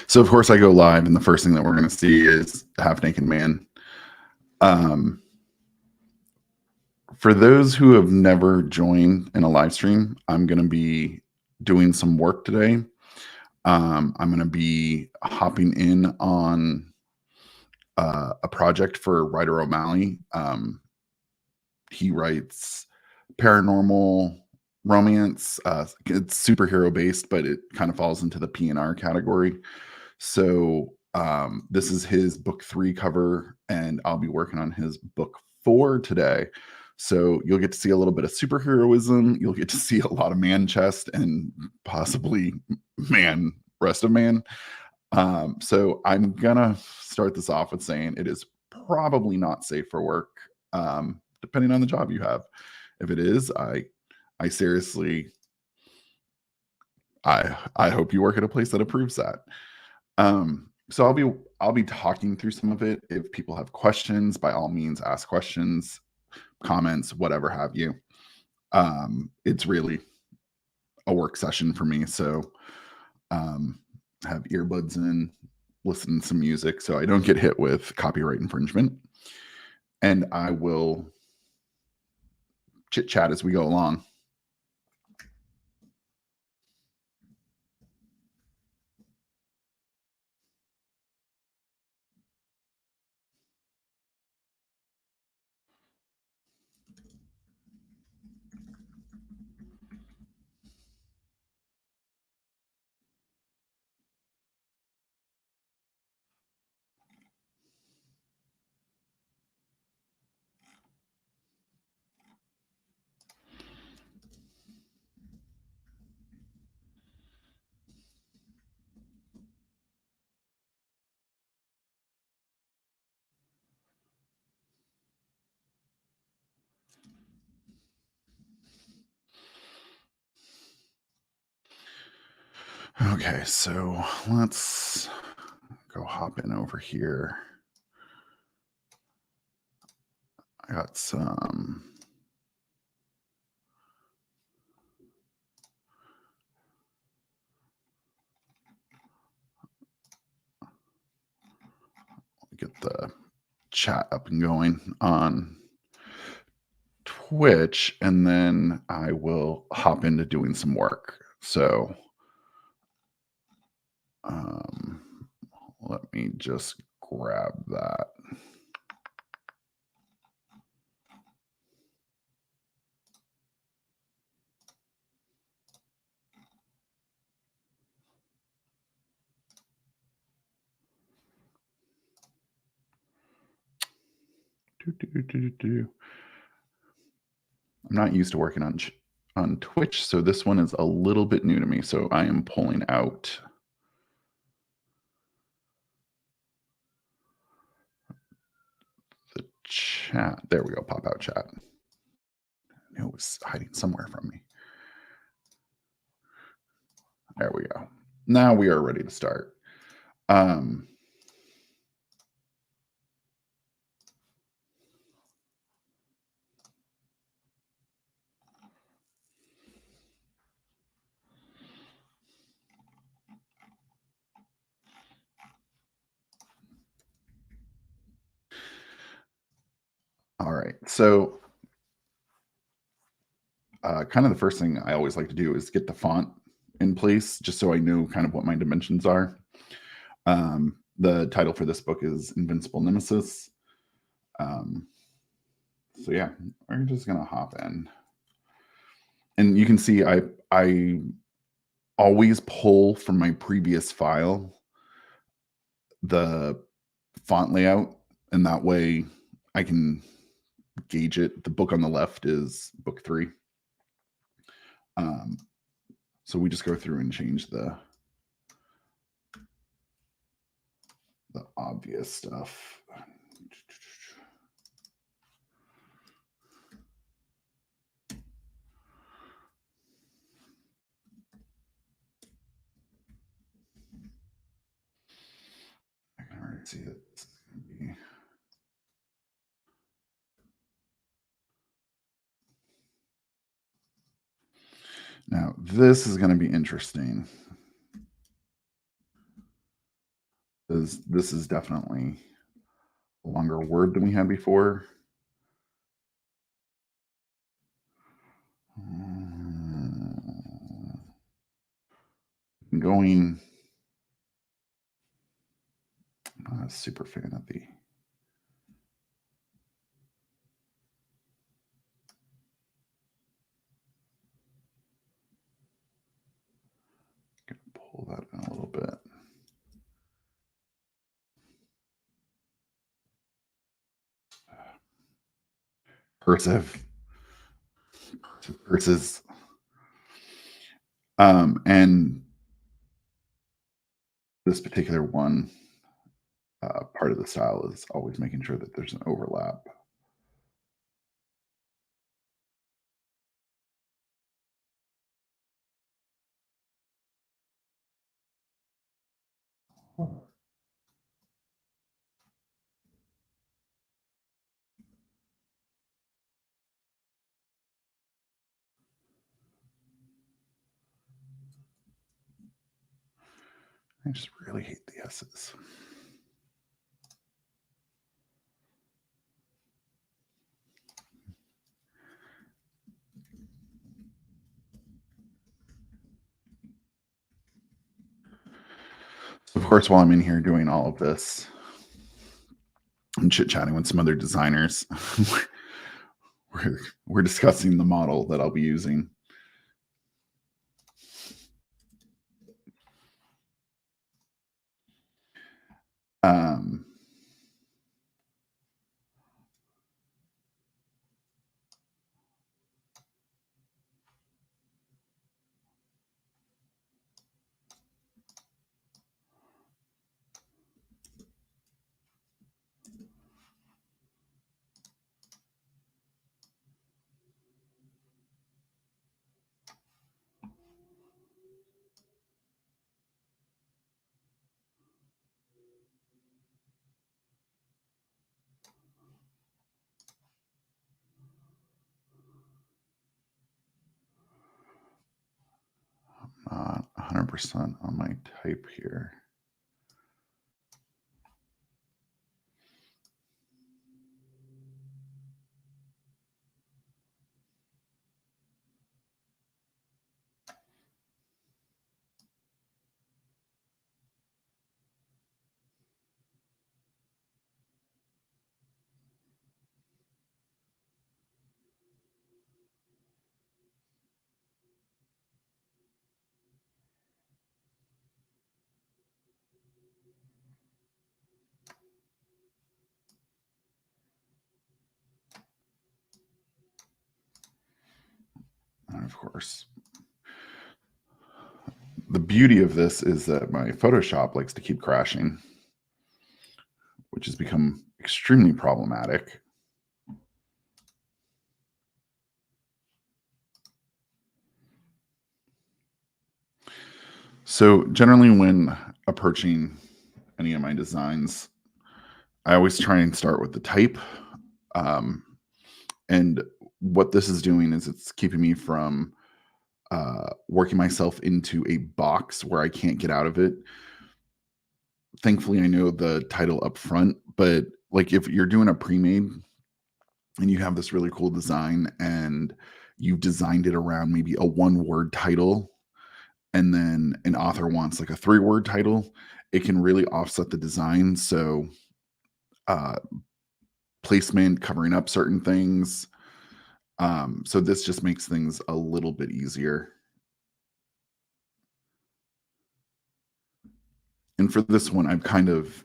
So of course I go live, and the first thing that we're going to see is Half Naked Man. Um, for those who have never joined in a live stream, I'm going to be doing some work today. I'm going to be hopping in on a project for Ryder O'Malley. He writes paranormal romance. It's superhero based, but it kind of falls into the PNR category. So this is his book 3 cover, and I'll be working on his book 4 today. So you'll get to see a little bit of superheroism. You'll get to see a lot of man chest and possibly rest of man. So I'm gonna start this off with saying it is probably not safe for work, depending on the job you have. If it is, I seriously, I hope you work at a place that approves that. So I'll be talking through some of it. If people have questions, by all means, ask questions, comments, whatever have you. It's really a work session for me, so have earbuds in, listen to some music, so I don't get hit with copyright infringement. And I will chit chat as we go along. Okay, so let's go hop in over here. I got some get the chat up and going on Twitch, and then I will hop into doing some work. So let me just grab that. I'm not used to working on Twitch, so this one is a little bit new to me. So I am pulling out the chat. There we go. Pop out chat. It was hiding somewhere from me. There we go. Now we are ready to start. All right. So kind of the first thing I always like to do is get the font in place, just so I know kind of what my dimensions are. The title for this book is Invincible Nemesis. So yeah, we're just gonna hop in, and you can see I always pull from my previous file the font layout, and that way I can gauge it. The book on the left is book 3. So we just go through and change the obvious stuff. I can already see that this is going to be. Now, this is going to be interesting. this is definitely a longer word than we had before. Mm, Going, I'm not a super fan of the. Gonna pull that in a little bit. Cursive versus and this particular one part of the style is always making sure that there's an overlap. I just really hate the S's. So of course, while I'm in here doing all of this, I'm chit chatting with some other designers. we're, we're discussing the model that I'll be using. Um, 100% on my type here. And of course, the beauty of this is that my Photoshop likes to keep crashing, which has become extremely problematic. So generally when approaching any of my designs, I always try and start with the type. Um, and what this is doing is it's keeping me from working myself into a box where I can't get out of it. Thankfully, I know the title up front, but like if you're doing a pre-made and you have this really cool design and you've designed it around maybe a one word title and then an author wants like a 3-word title, it can really offset the design. So uh, placement, covering up certain things. So this just makes things a little bit easier. And for this one, I've kind of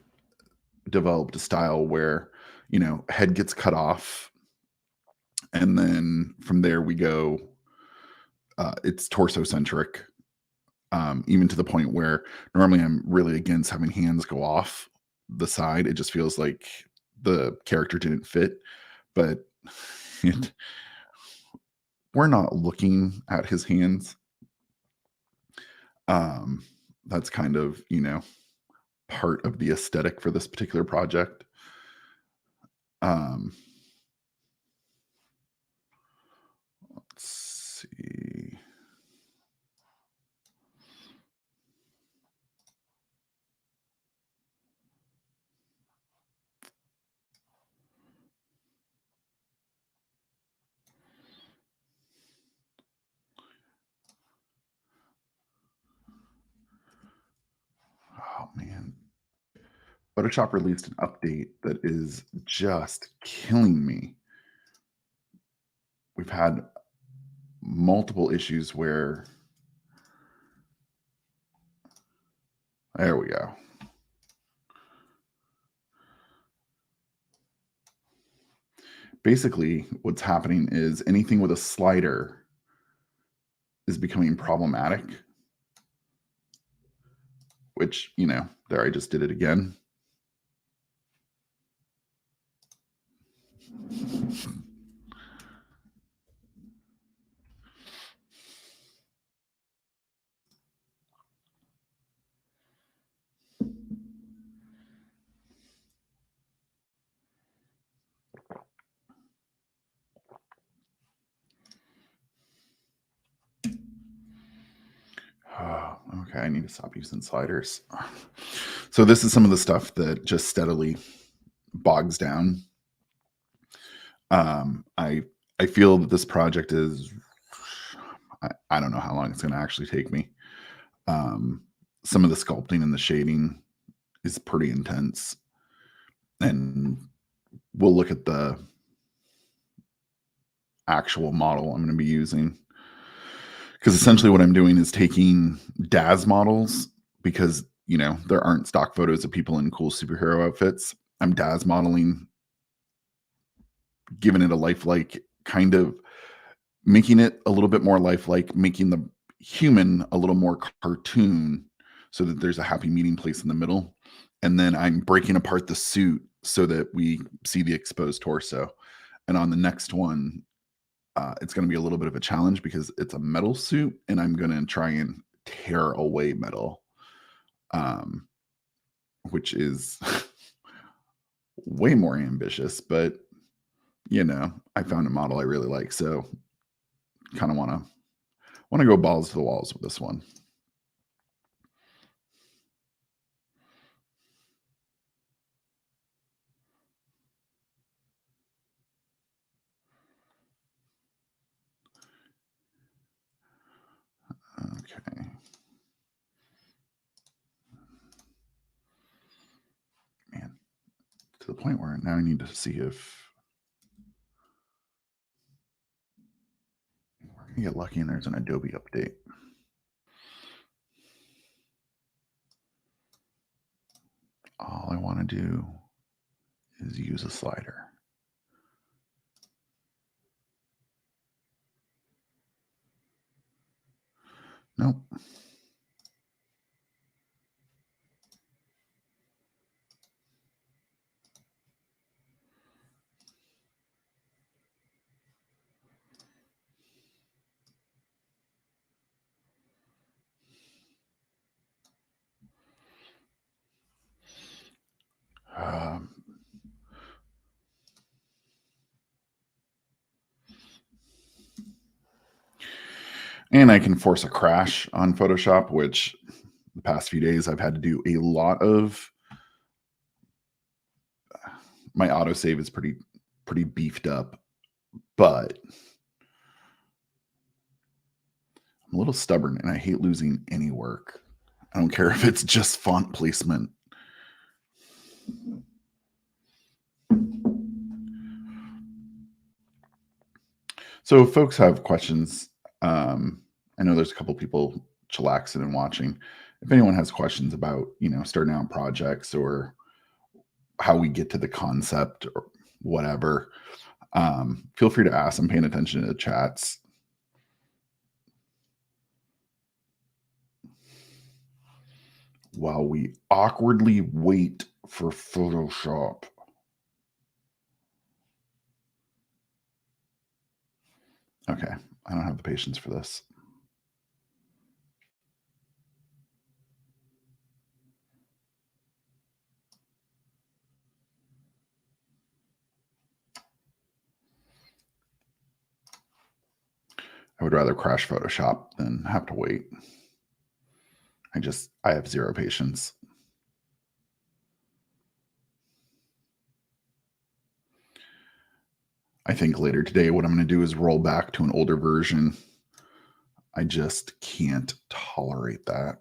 developed a style where, head gets cut off. And then from there we go, it's torso centric, even to the point where normally I'm really against having hands go off the side. It just feels like the character didn't fit. But it, we're not looking at his hands. Um, that's kind of, part of the aesthetic for this particular project. Um, let's see. Photoshop released an update that is just killing me. We've had multiple issues where there we go. Basically, what's happening is anything with a slider is becoming problematic, which, there I just did it again. Oh, okay, I need to stop using sliders. So this is some of the stuff that just steadily bogs down. I feel that this project is, I don't know how long it's going to actually take me. Some of the sculpting and the shading is pretty intense, and we'll look at the actual model I'm going to be using, because essentially what I'm doing is taking DAZ models, because there aren't stock photos of people in cool superhero outfits. I'm DAZ modeling, giving it a lifelike, kind of making it a little bit more lifelike, making the human a little more cartoon, so that there's a happy meeting place in the middle. And then I'm breaking apart the suit so that we see the exposed torso. And on the next one, it's going to be a little bit of a challenge because it's a metal suit, and I'm going to try and tear away metal, which is way more ambitious. But I found a model I really like, so kind of want to go balls to the walls with this one. Okay. Man, to the point where now I need to see if we're going to get lucky and there's an Adobe update. All I want to do is use a slider. Nope. And I can force a crash on Photoshop, which the past few days I've had to do a lot of. My autosave is pretty beefed up, but I'm a little stubborn and I hate losing any work. I don't care if it's just font placement. So if folks have questions, I know there's a couple people chillaxing and watching. If anyone has questions about, starting out projects or how we get to the concept or whatever, feel free to ask. I'm paying attention to the chats. While we awkwardly wait for Photoshop. Okay, I don't have the patience for this. I would rather crash Photoshop than have to wait. I have zero patience. I think later today, what I'm going to do is roll back to an older version. I just can't tolerate that.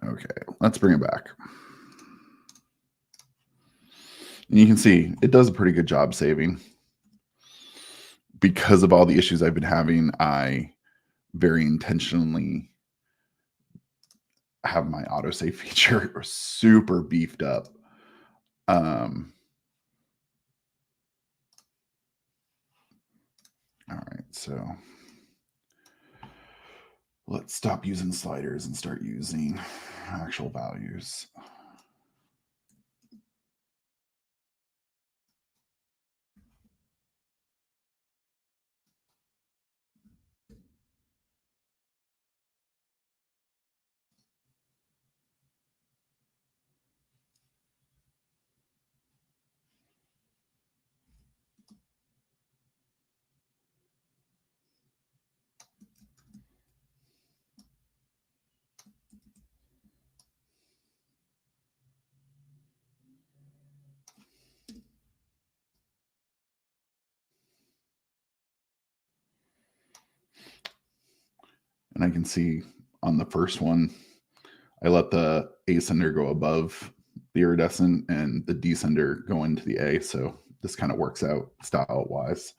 Okay, let's bring it back. And you can see it does a pretty good job saving. Because of all the issues I've been having, I very intentionally have my autosave feature super beefed up. All right, so let's stop using sliders and start using actual values. And I can see on the first one, I let the ascender go above the iridescent and the descender go into the A. So this kind of works out style wise.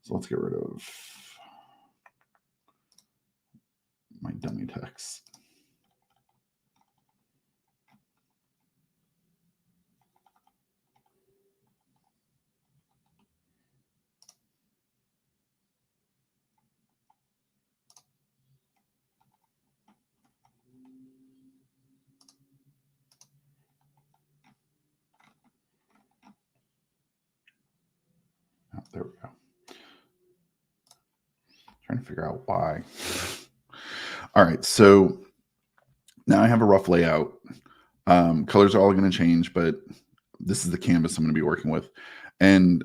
So let's get rid of my dummy text. Oh, there we go. Trying to figure out why. All right, so now I have a rough layout. Colors are all going to change, but this is the canvas I'm going to be working with. And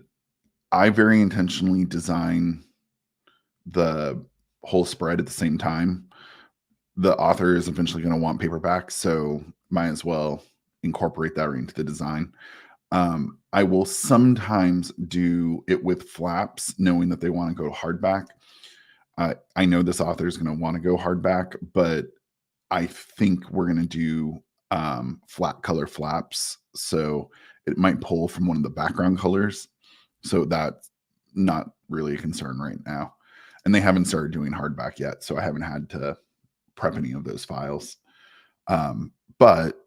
I very intentionally design the whole spread at the same time. The author is eventually going to want paperback, so might as well incorporate that into the design. I will sometimes do it with flaps, knowing that they want to go hardback. I know this author is going to want to go hardback, but I think we're going to do flat color flaps. So it might pull from one of the background colors. So that's not really a concern right now. And they haven't started doing hardback yet. So I haven't had to prep any of those files. But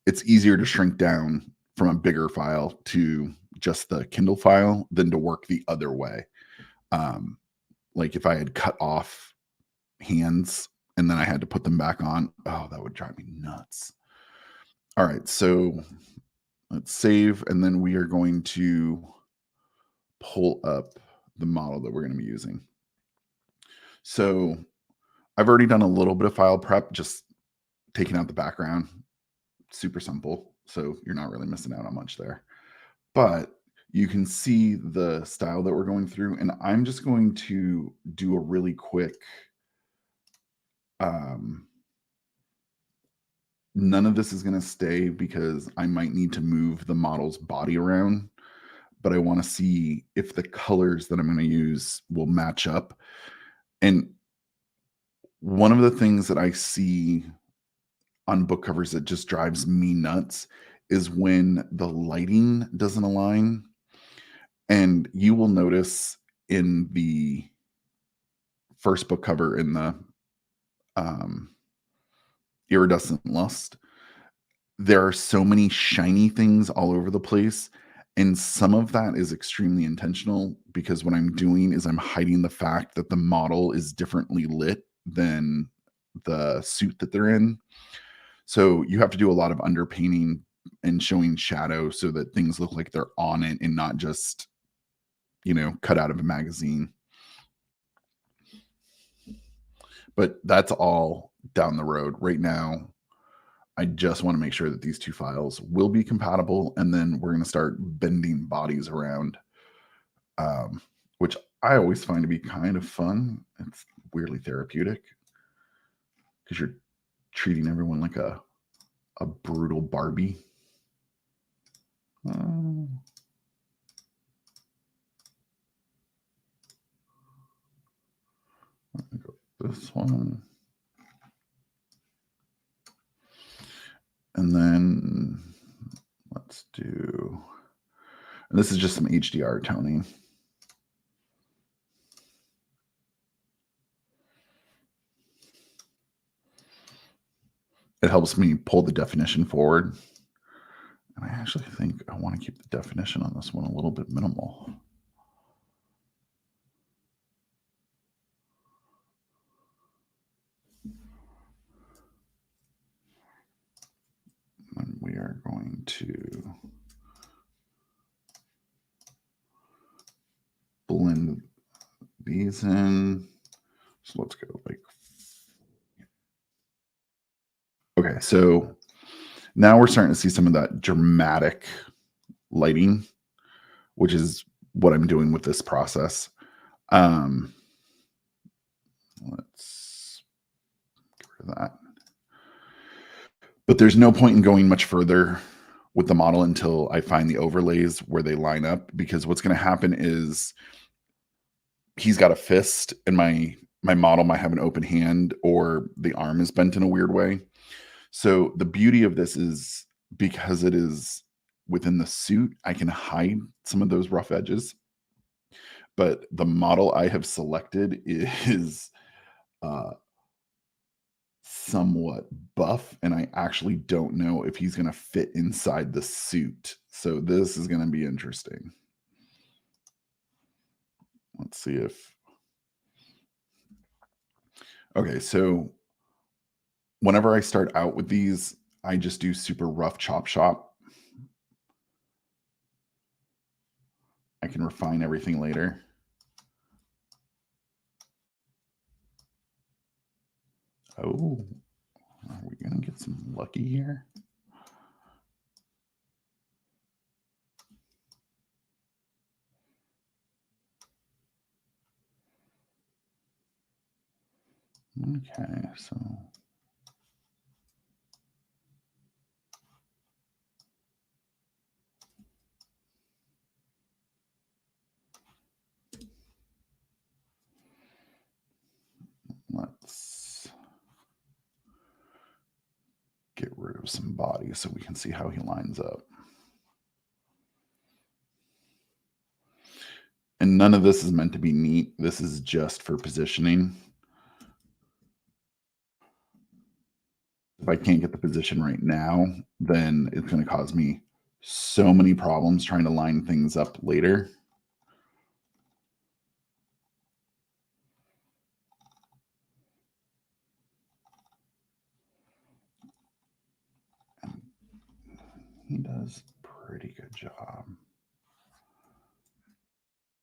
it's easier to shrink down from a bigger file to just the Kindle file than to work the other way. Like if I had cut off hands and then I had to put them back on, oh, that would drive me nuts. All right, so let's save, and then we are going to pull up the model that we're going to be using. So I've already done a little bit of file prep, just taking out the background. Super simple, so you're not really missing out on much there. But you can see the style that we're going through, and I'm just going to do a really quick none of this is going to stay because I might need to move the model's body around, but I want to see if the colors that I'm going to use will match up. And one of the things that I see on book covers that just drives me nuts is when the lighting doesn't align. And you will notice in the first book cover in the Iridescent Lust, there are so many shiny things all over the place. And some of that is extremely intentional because what I'm doing is I'm hiding the fact that the model is differently lit than the suit that they're in. So you have to do a lot of underpainting and showing shadow so that things look like they're on it and not just, cut out of a magazine. But that's all down the road. Right now, I just want to make sure that these two files will be compatible, and then we're going to start bending bodies around, which I always find to be kind of fun. It's weirdly therapeutic because you're treating everyone like a brutal Barbie. Let me go this one. And this is just some HDR toning. It helps me pull the definition forward. And I actually think I want to keep the definition on this one a little bit minimal. And we are going to blend these in. So let's go like, okay, so now we're starting to see some of that dramatic lighting, which is what I'm doing with this process. Let's get rid of that. But there's no point in going much further with the model until I find the overlays where they line up, because what's going to happen is he's got a fist and my model might have an open hand, or the arm is bent in a weird way. So the beauty of this is, because it is within the suit, I can hide some of those rough edges. But the model I have selected is somewhat buff, and I actually don't know if he's going to fit inside the suit. So this is going to be interesting. Let's see if... Okay, so whenever I start out with these, I just do super rough chop shop. I can refine everything later. Oh, are we going to get some lucky here? Okay, so let's get rid of some body so we can see how he lines up. And none of this is meant to be neat. This is just for positioning. If I can't get the position right now, then it's going to cause me so many problems trying to line things up later. And he does a pretty good job.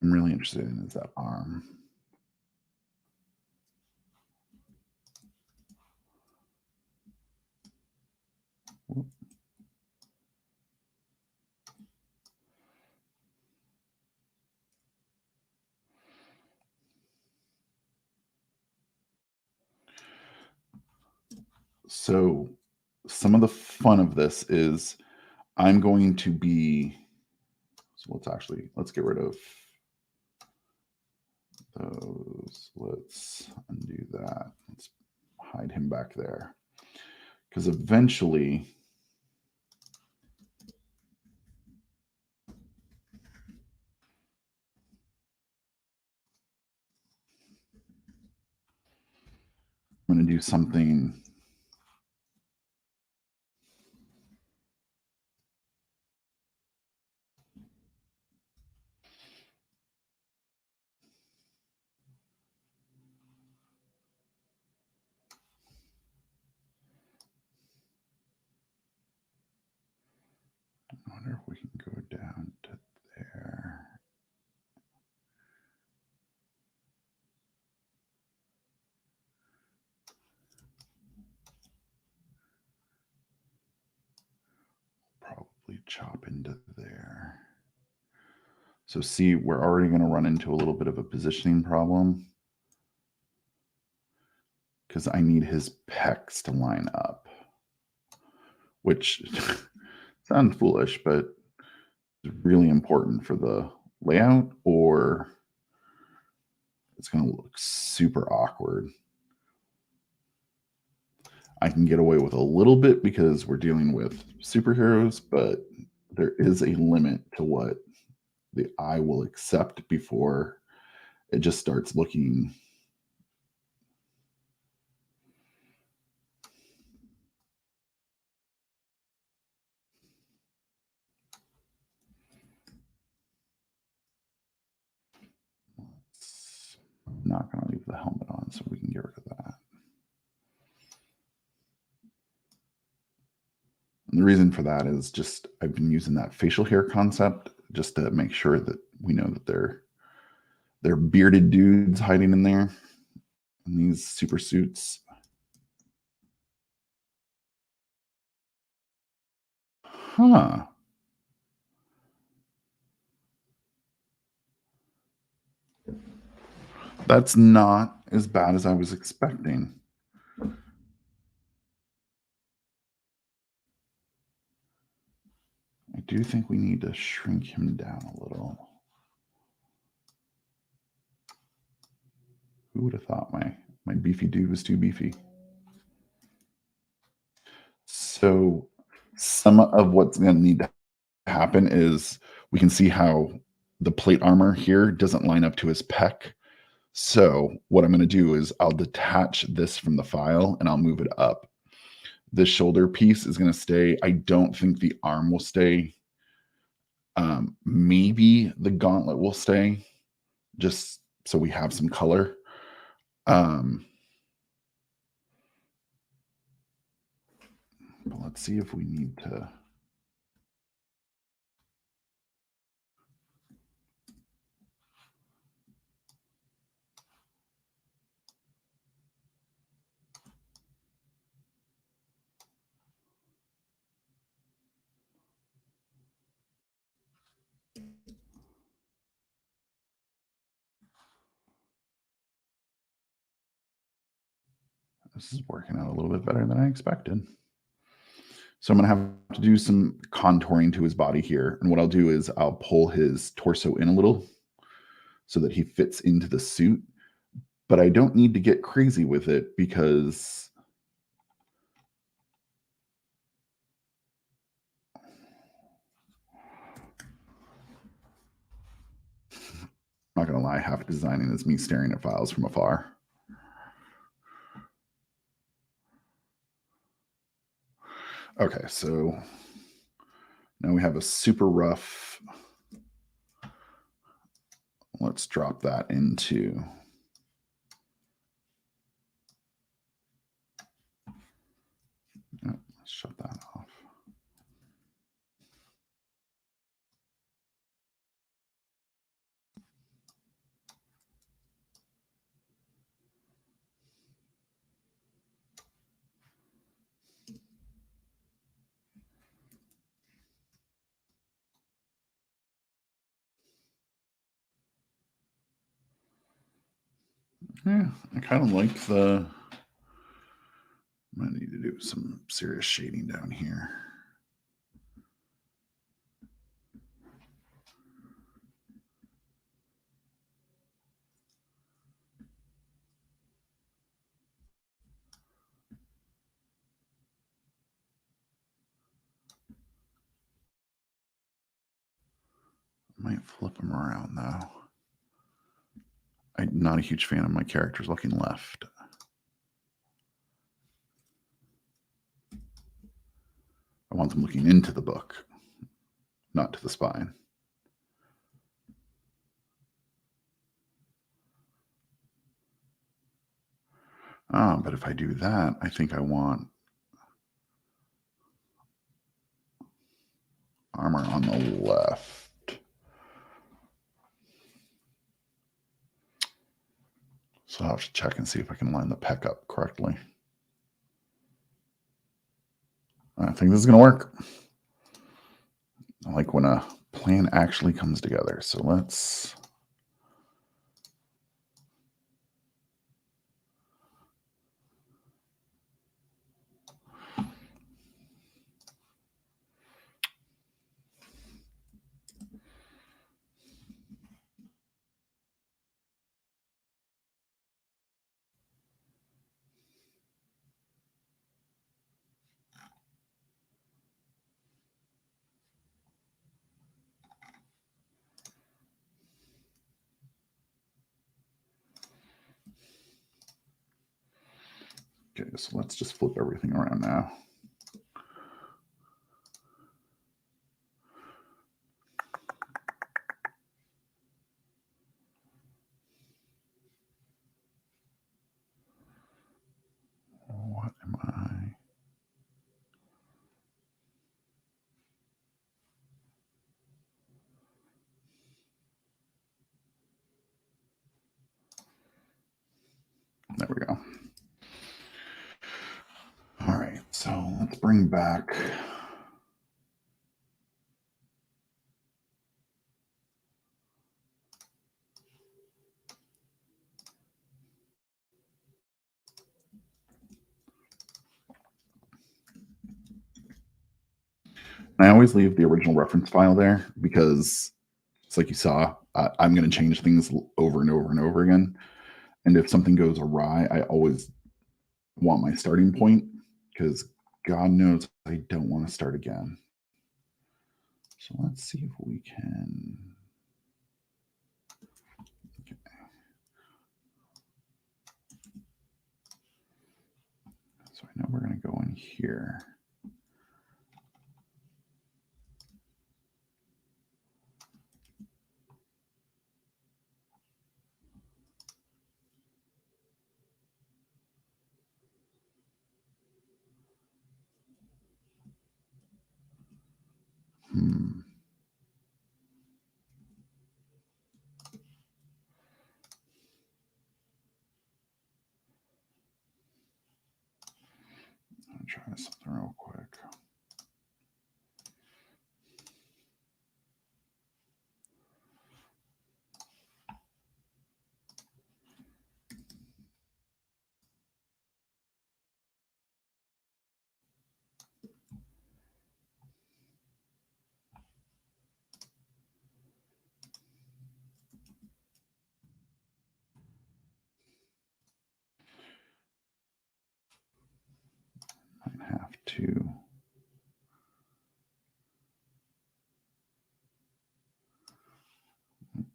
I'm really interested in is that arm. Whoop. So some of the fun of this is I'm going to be, so let's get rid of those. Let's undo that. Let's hide him back there. Because eventually, I'm going to do something. I wonder if we can go down to there. Probably chop into there. So see, we're already going to run into a little bit of a positioning problem, because I need his pecs to line up, which sounds foolish, but it's really important for the layout, or it's going to look super awkward. I can get away with a little bit because we're dealing with superheroes, but there is a limit to what the eye will accept before it just starts looking. I'm not going to leave the helmet on so we can get rid of that. And the reason for that is just I've been using that facial hair concept just to make sure that we know that they're bearded dudes hiding in there in these super suits. Huh. That's not as bad as I was expecting. I do think we need to shrink him down a little. Who would have thought my beefy dude was too beefy? So some of what's going to need to happen is we can see how the plate armor here doesn't line up to his pec. So what I'm going to do is I'll detach this from the file and I'll move it up. The shoulder piece is going to stay. I don't think the arm will stay. Maybe the gauntlet will stay, just so we have some color. But let's see if we need to. This is working out a little bit better than I expected. So I'm going to have to do some contouring to his body here. And what I'll do is I'll pull his torso in a little so that he fits into the suit. But I don't need to get crazy with it because I'm not going to lie, half designing is me staring at files from afar. Okay, so now we have a super rough. Let's drop that into. Oh, let's shut that off. Yeah, I kind of like the. I'm going to need to do some serious shading down here. I might flip them around though. I'm not a huge fan of my characters looking left. I want them looking into the book, not to the spine. But if I do that, I think I want armor on the left. So I'll have to check and see if I can line the pec up correctly. I think this is going to work. I like when a plan actually comes together. So let's. Okay, so let's just flip everything around now. What am I? There we go. All right, so let's bring back. I always leave the original reference file there because it's like you saw, I'm going to change things over and over and over again. And if something goes awry, I always want my starting point because God knows I don't want to start again. So let's see if we can. Okay. So I know we're going to go in here. I'll try something real quick. Might have to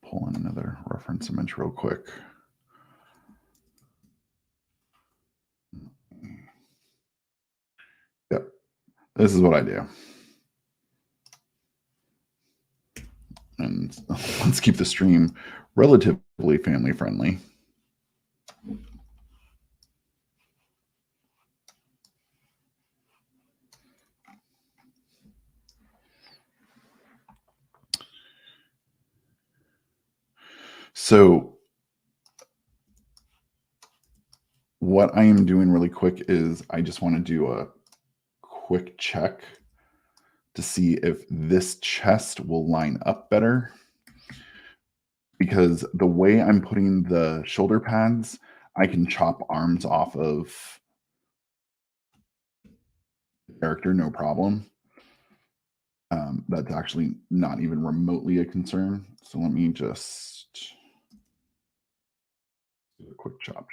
pull in another reference image real quick. Yep, this is what I do. And let's keep the stream relatively family friendly. So what I am doing really quick is I just want to do a quick check to see if this chest will line up better. Because the way I'm putting the shoulder pads, I can chop arms off of the character, no problem. That's actually not even remotely a concern. So let me just do a quick chop.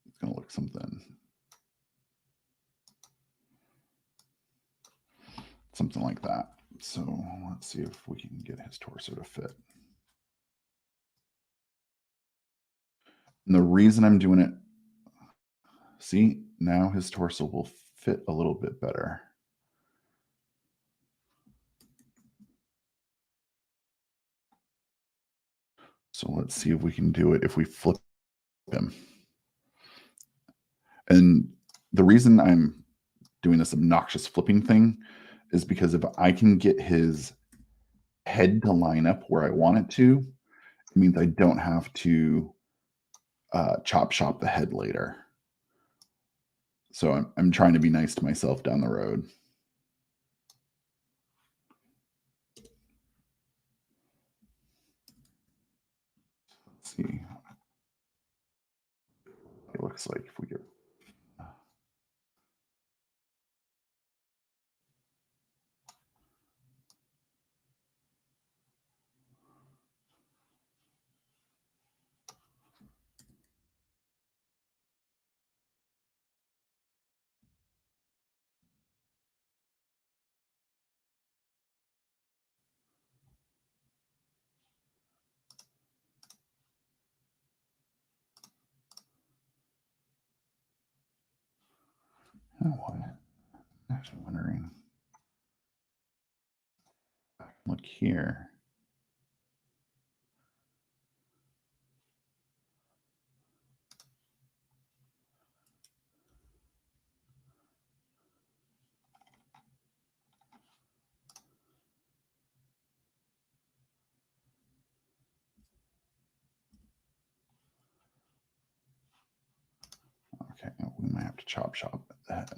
It's going to look something like that. So let's see if we can get his torso to fit. And the reason I'm doing it, see, now his torso will fit a little bit better. So let's see if we can do it if we flip him. And the reason I'm doing this obnoxious flipping thing is because if I can get his head to line up where I want it to, it means I don't have to chop shop the head later. So I'm trying to be nice to myself down the road. Let's see. It looks like if we get. Oh, what? I'm actually wondering. Look here. Okay, we might have to chop that.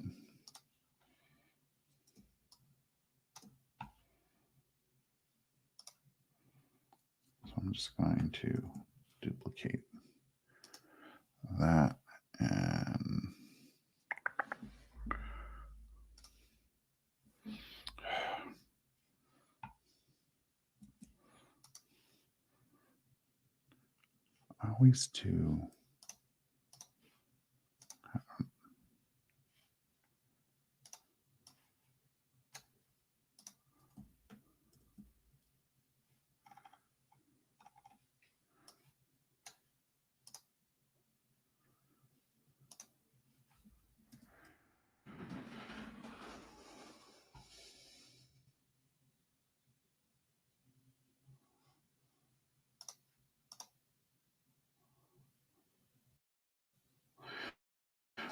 So I'm just going to duplicate that and always to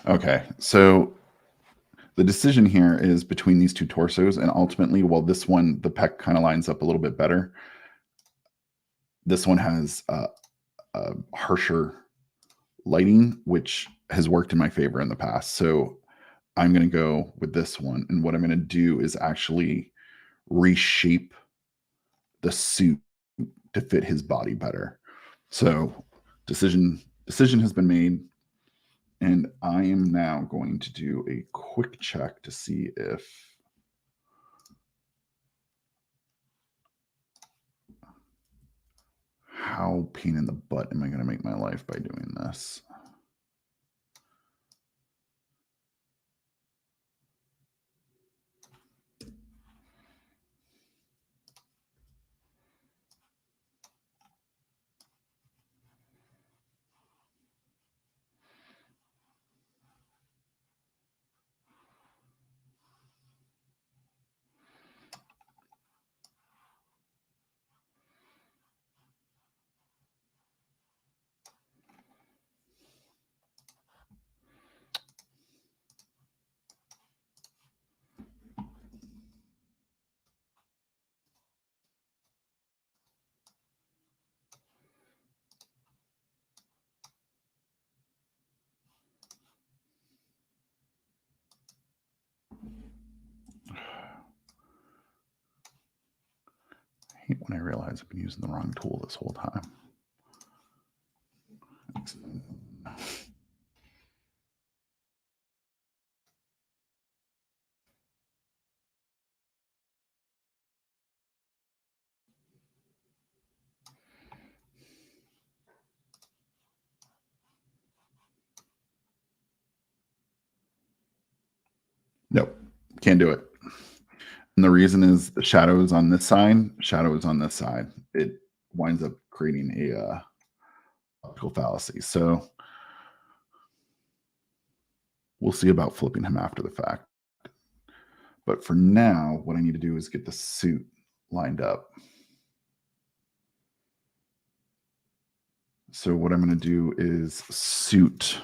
okay, so the decision here is between these two torsos, and ultimately, while this one, the pec kind of lines up a little bit better, this one has a harsher lighting, which has worked in my favor in the past. So I'm going to go with this one. And what I'm going to do is actually reshape the suit to fit his body better. So decision has been made. And I am now going to do a quick check to see if how pain in the butt am I going to make my life by doing this? I hate when I realize I've been using the wrong tool this whole time. Nope, can't do it. And the reason is the shadows on this side, shadows on this side. It winds up creating a optical fallacy. So we'll see about flipping him after the fact. But for now, what I need to do is get the suit lined up. So what I'm going to do is suit.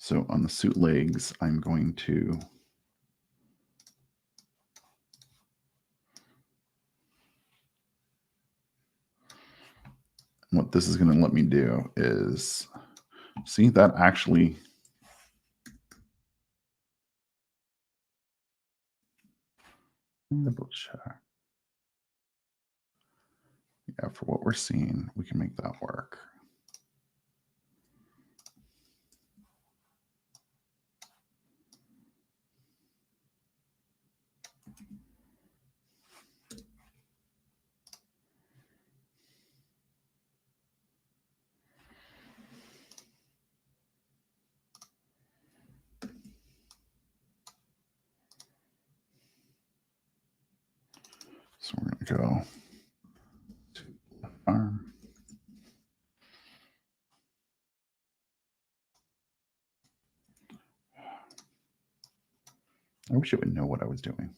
So on the suit legs, I'm going to what this is going to let me do is see that actually double check. Yeah, for what we're seeing, we can make that work. So we're going to go to left arm. I wish it would know what I was doing.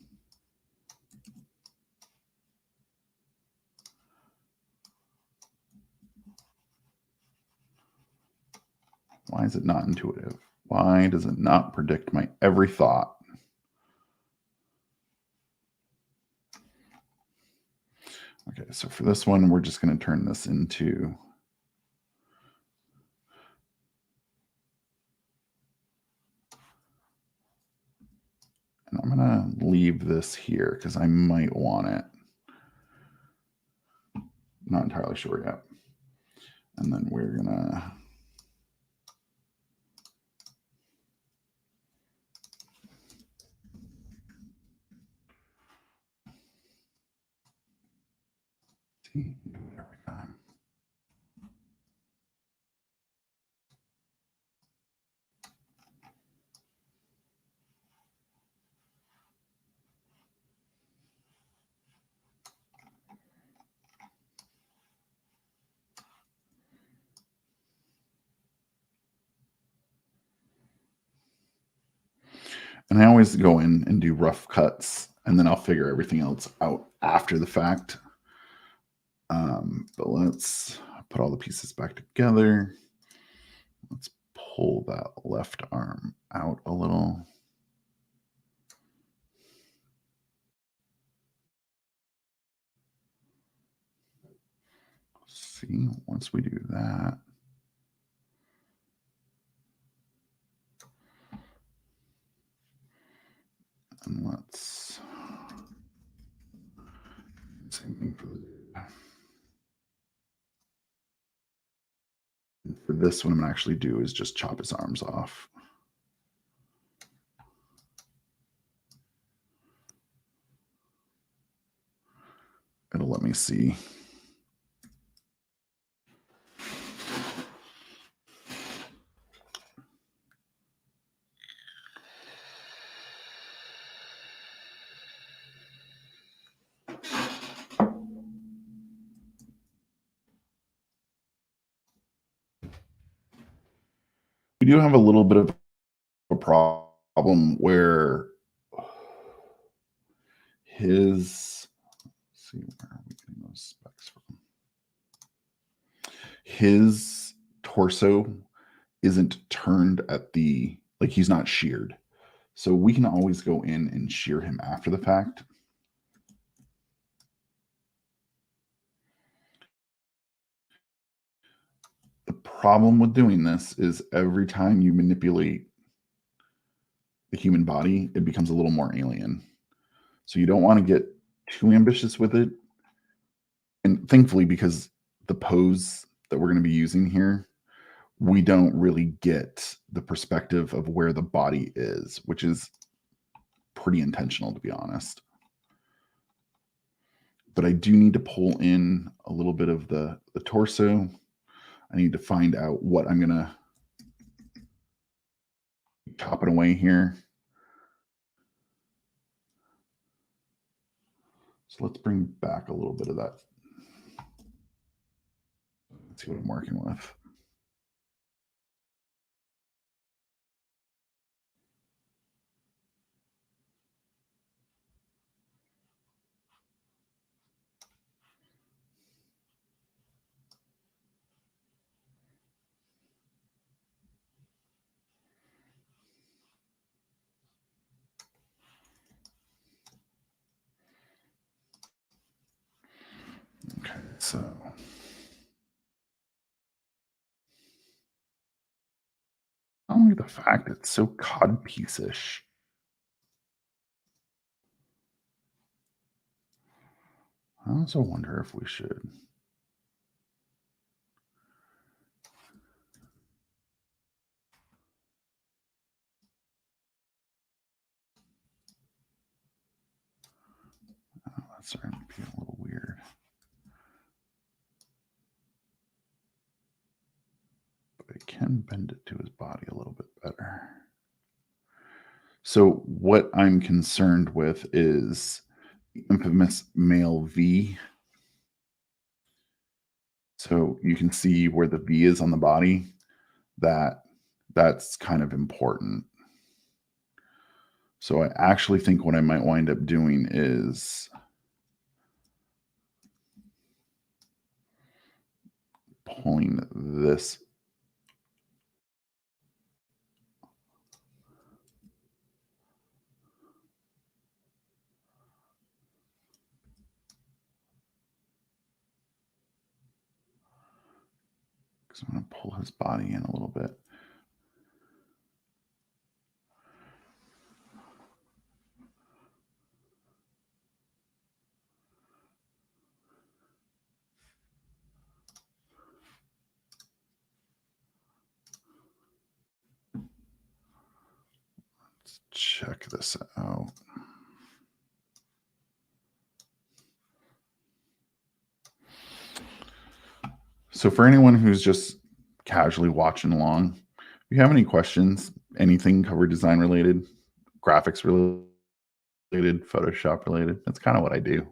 Why is it not intuitive? Why does it not predict my every thought? Okay, so for this one, we're just going to turn this into and I'm going to leave this here because I might want it. Not entirely sure yet. And then we're going to see, do it every time. And I always go in and do rough cuts, and then I'll figure everything else out after the fact. But let's put all the pieces back together. Let's pull that left arm out a little. See, once we do that, and let's same thing for this one. I'm gonna actually do is just chop his arms off. It'll let me see. We do have a little bit of a problem where his, let's see, where are we getting those specs from? His torso isn't turned at the, like he's not sheared. So we can always go in and shear him after the fact. The problem with doing this is every time you manipulate the human body, it becomes a little more alien. So you don't want to get too ambitious with it. And thankfully, because the pose that we're going to be using here, we don't really get the perspective of where the body is, which is pretty intentional, to be honest. But I do need to pull in a little bit of the torso. I need to find out what I'm going to chop it away here. So let's bring back a little bit of that. Let's see what I'm working with. Okay, so only the fact it's so codpiece-ish. I also wonder if we should. Oh, that's starting to be a little weird. But I can bend it to his body a little bit better. So what I'm concerned with is infamous male V. So you can see where the V is on the body. That's kind of important. So I actually think what I might wind up doing is pulling this. So I'm going to pull his body in a little bit. Let's check this out. So for anyone who's just casually watching along, if you have any questions, anything cover design related, graphics related, Photoshop related, that's kind of what I do.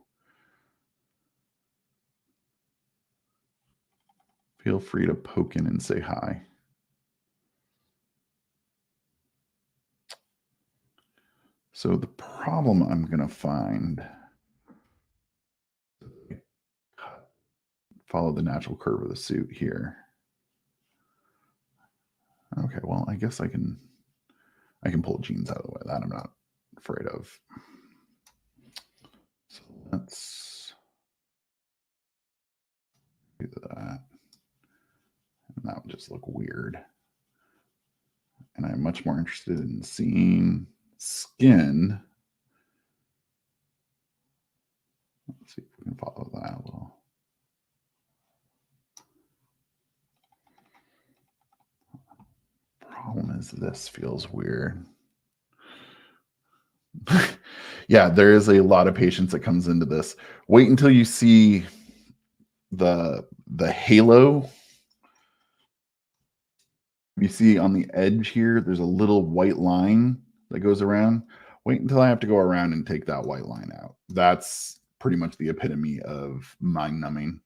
Feel free to poke in and say hi. So the problem I'm going to find, follow the natural curve of the suit here. Okay, well, I guess I can pull jeans out of the way. That I'm not afraid of. So let's do that. And that would just look weird. And I'm much more interested in seeing skin. Let's see if we can follow that a little. Problem is this feels weird. Yeah, there is a lot of patience that comes into this. Wait until you see the halo. You see on the edge here, there's a little white line that goes around. Wait until I have to go around and take that white line out. That's pretty much the epitome of mind numbing.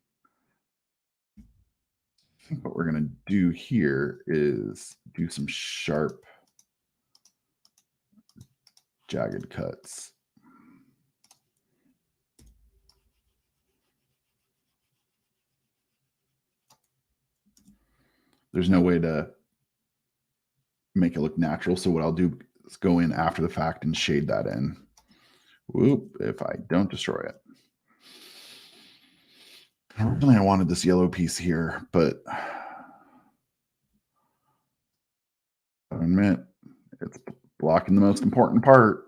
I think what we're going to do here is do some sharp, jagged cuts. There's no way to make it look natural. So what I'll do is go in after the fact and shade that in. Whoop, if I don't destroy it. Originally, I wanted this yellow piece here, but I admit it's blocking the most important part.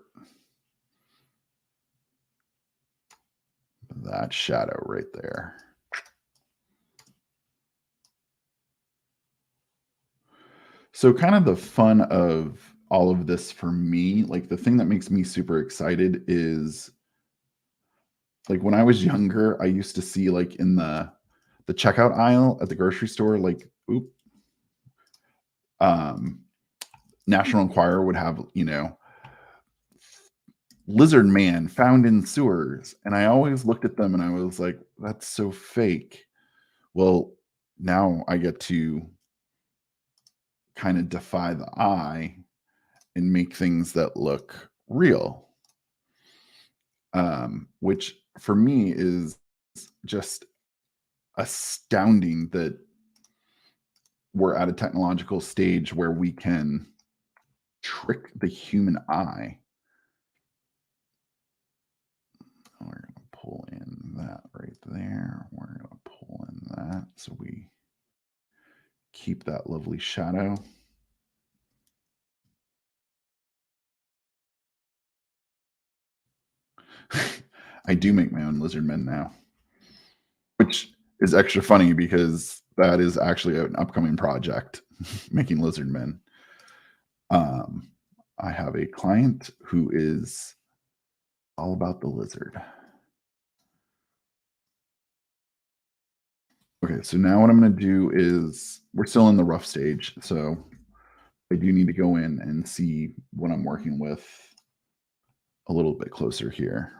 That shadow right there. So kind of the fun of all of this for me, like the thing that makes me super excited is like when I was younger, I used to see like in the checkout aisle at the grocery store, like, National Enquirer would have, lizard man found in sewers. And I always looked at them and I was like, that's so fake. Well, now I get to kind of defy the eye and make things that look real. Which for me is just astounding that we're at a technological stage where we can trick the human eye. We're going to pull in that right there. We're going to pull in that so we keep that lovely shadow. I do make my own lizard men now, which is extra funny because that is actually an upcoming project, making lizard men. I have a client who is all about the lizard. Okay, so now what I'm going to do is we're still in the rough stage, so I do need to go in and see what I'm working with a little bit closer here.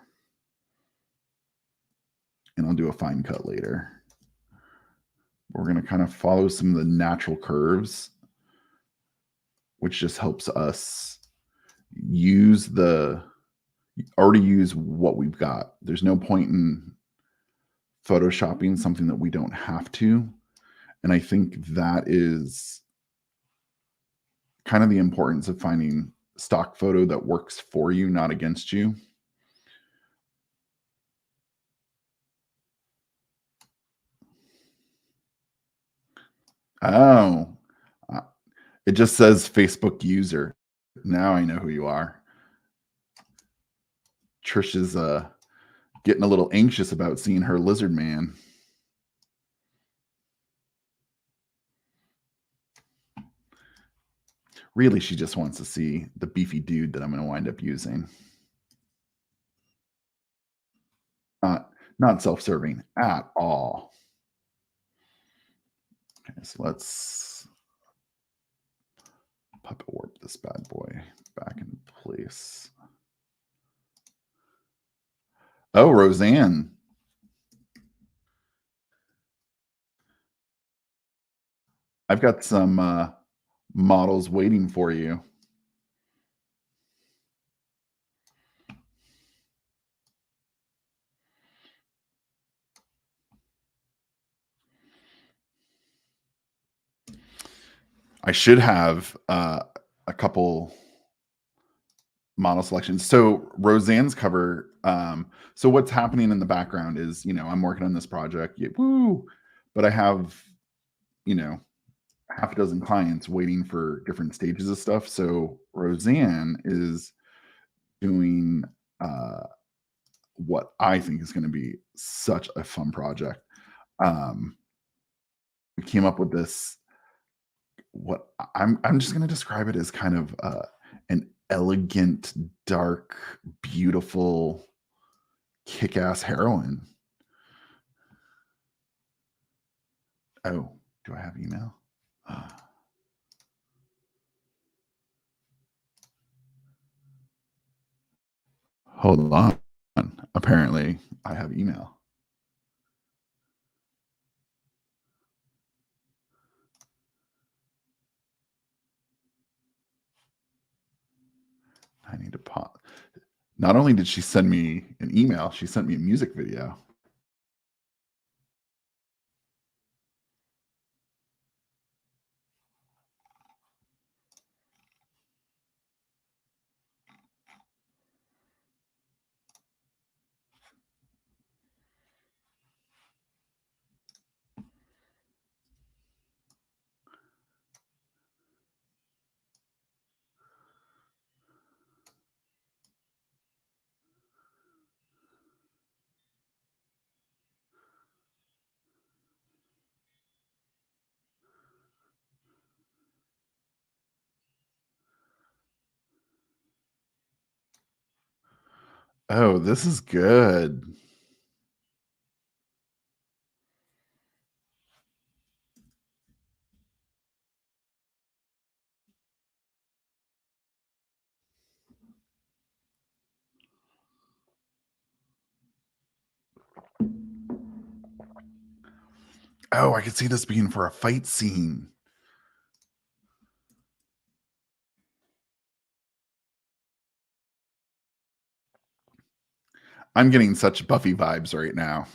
and I'll do a fine cut later. We're going to kind of follow some of the natural curves, which just helps us already use what we've got. There's no point in photoshopping something that we don't have to. And I think that is kind of the importance of finding stock photo that works for you, not against you. Oh, it just says Facebook user. Now I know who you are. Trish is getting a little anxious about seeing her lizard man. Really, she just wants to see the beefy dude that I'm going to wind up using. Not self-serving at all. Okay, so let's puppet warp this bad boy back into place. Oh, Roseanne. I've got some models waiting for you. I should have a couple model selections. So Roseanne's cover. So what's happening in the background is, I'm working on this project. Woo! But I have, half a dozen clients waiting for different stages of stuff. So Roseanne is doing what I think is going to be such a fun project. We came up with this. What I'm just going to describe it as kind of an elegant, dark, beautiful, kick-ass heroine. Oh, do I have email? Hold on. Apparently, I have email. I need to pause. Not only did she send me an email, she sent me a music video. Oh, this is good. Oh, I could see this being for a fight scene. I'm getting such Buffy vibes right now.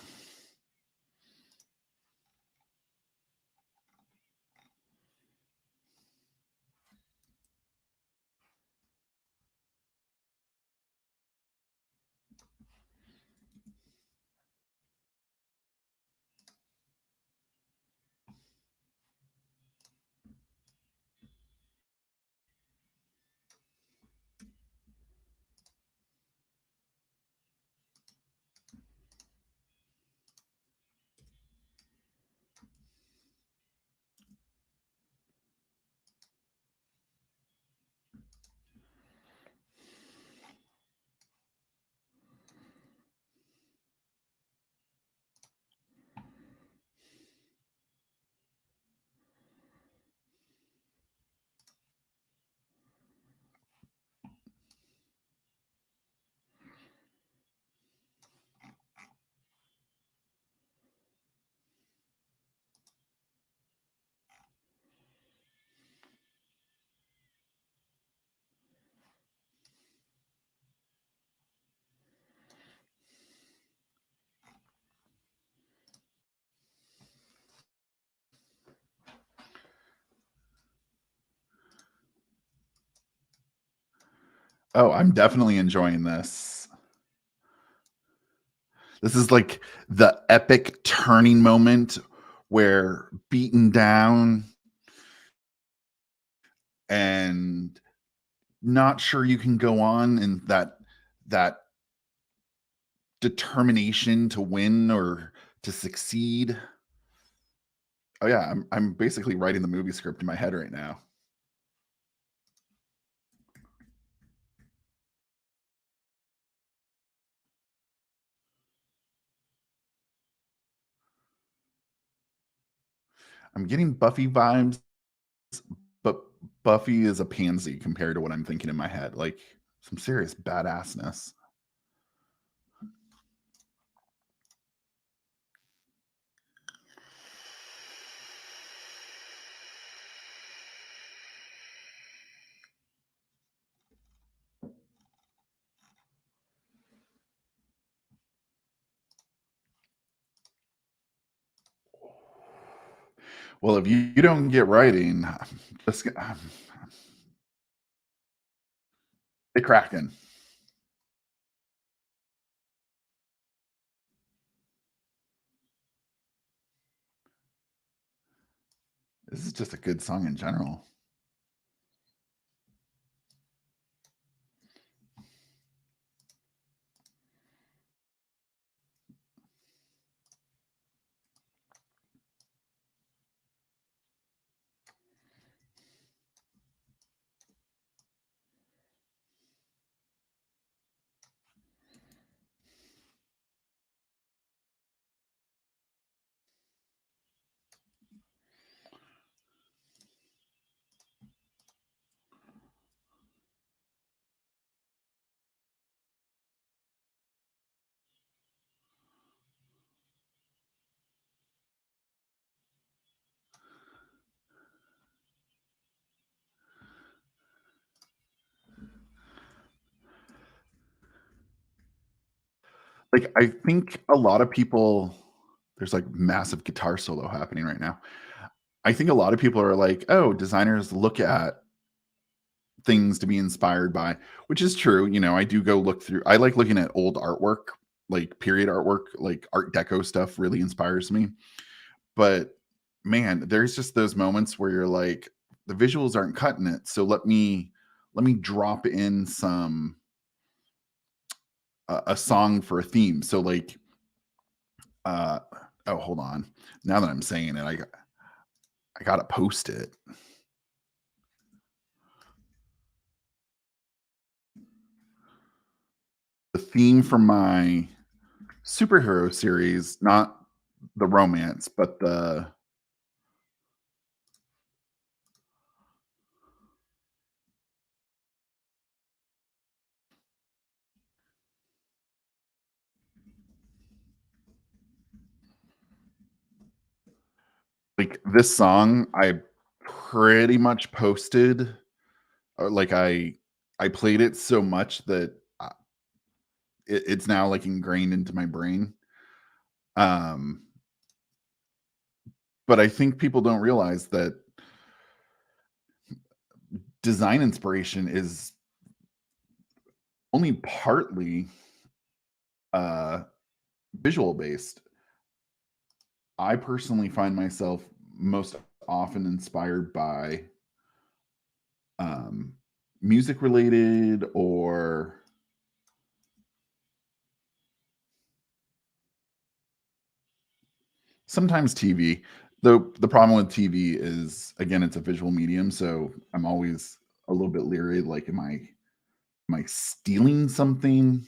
Oh, I'm definitely enjoying this. This is like the epic turning moment where beaten down and not sure you can go on, and that determination to win or to succeed. Oh yeah, I'm basically writing the movie script in my head right now. I'm getting Buffy vibes, but Buffy is a pansy compared to what I'm thinking in my head. Like some serious badassness. Well, if you don't get writing, just get cracking. This is just a good song in general. Like I think a lot of people there's like massive guitar solo happening right now. I think a lot of people are like, "Oh, designers look at things to be inspired by," which is true. You know, I do go look through I like looking at old artwork, like period artwork, like art deco stuff really inspires me. But man, there's just those moments where you're like, the visuals aren't cutting it. So let me drop in some a song for a theme. So like uh oh, hold on. Now that I'm saying it, I gotta post it. The theme from my superhero series, not the romance, but the like this song I pretty much posted or like I played it so much that it's now like ingrained into my brain. Um, but I think people don't realize that design inspiration is only partly uh, visual based. I personally find myself most often inspired by um, music related or sometimes TV. The problem with TV is again it's a visual medium, so I'm always a little bit leery. Like, am I stealing something?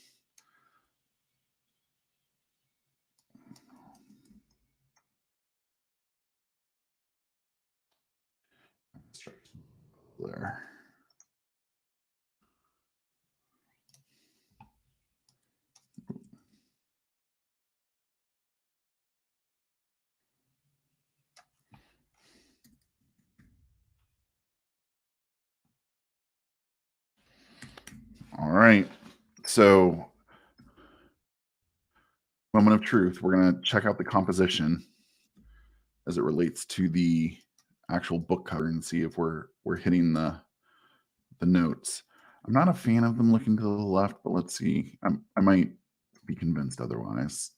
There. All right. So, moment of truth. We're gonna check out the composition as it relates to the actual book cover and see if we're hitting the notes. I'm not a fan of them looking to the left, but let's see. I might be convinced otherwise.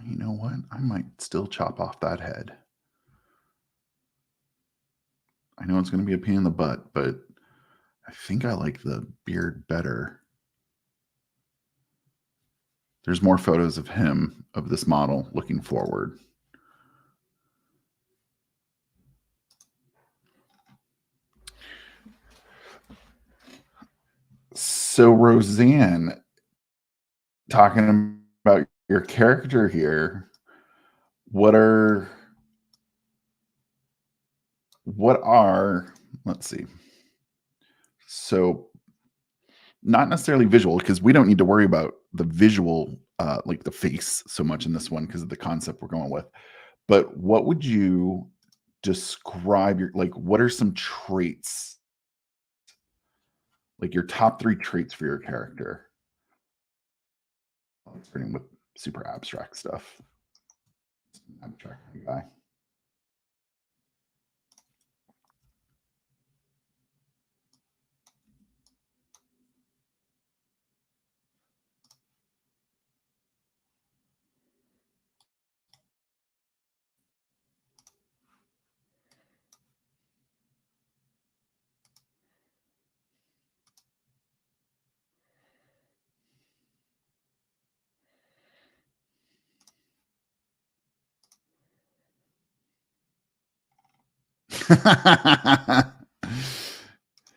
You know what? I might still chop off that head. I know it's going to be a pain in the butt, but I think I like the beard better. There's more photos of him, of this model, looking forward. So, Roseanne, talking about your character here, what are what are let's see. So, not necessarily visual, because we don't need to worry about the visual, like the face so much in this one because of the concept we're going with. But what would you describe your like? What are some traits, like your top 3 traits for your character? Starting with super abstract stuff. Abstract guy.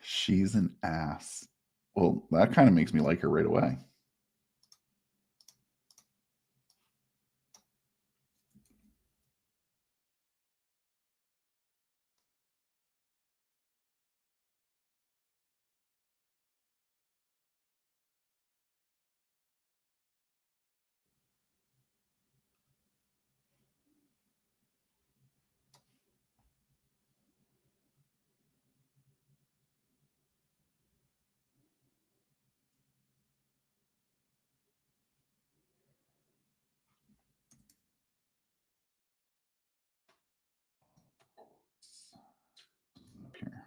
She's an ass. Well, that kind of makes me like her right away. Here.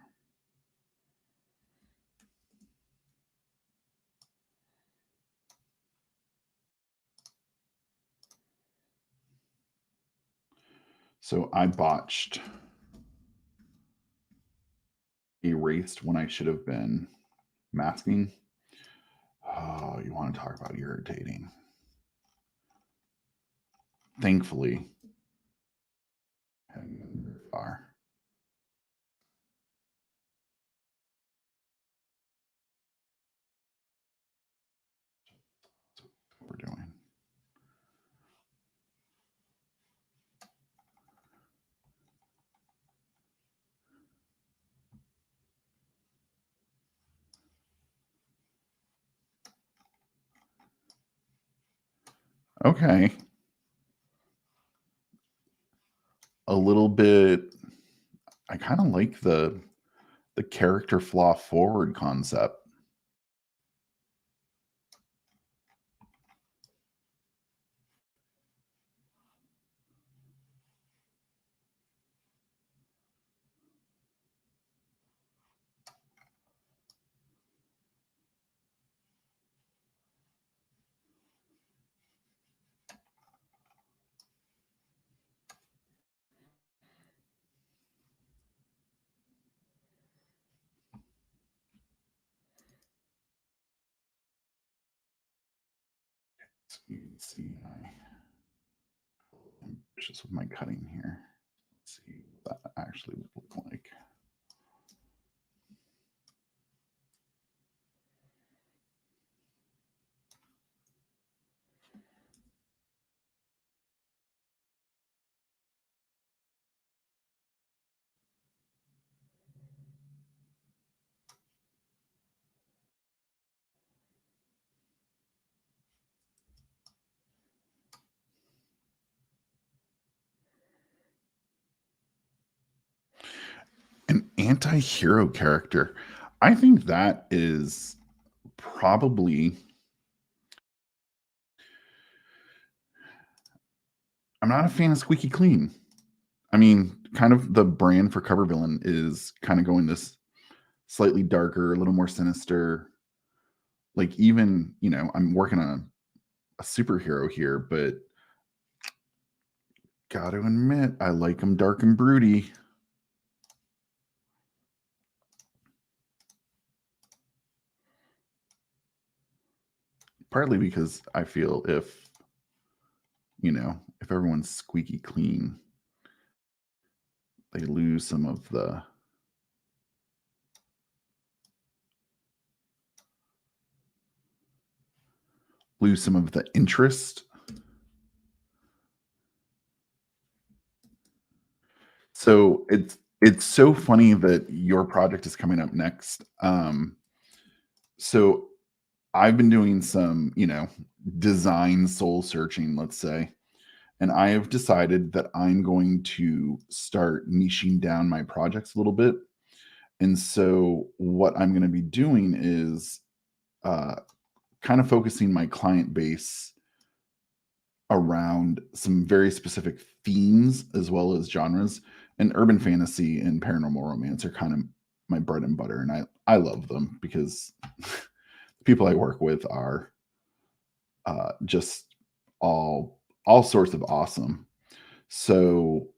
So I botched erased when I should have been masking. Oh, you want to talk about irritating. Thankfully, far. What we're doing. Okay. A little bit. I kind of like the character flaw forward concept. So you can see I'm ambitious with my cutting here. Let's see what that actually would look like. Anti-hero character. I think that is probably I'm not a fan of squeaky clean. I mean, kind of the brand for cover villain is kind of going this slightly darker, a little more sinister. Like even, I'm working on a superhero here, but gotta admit, I like them dark and broody. Partly because I feel if everyone's squeaky clean, they lose some of the interest. So it's so funny that your project is coming up next. So I've been doing some, design soul searching, let's say, and I have decided that I'm going to start niching down my projects a little bit. And so what I'm going to be doing is uh, kind of focusing my client base around some very specific themes as well as genres. And urban fantasy and paranormal romance are kind of my bread and butter, and I love them because the people I work with are just all sorts of awesome. So,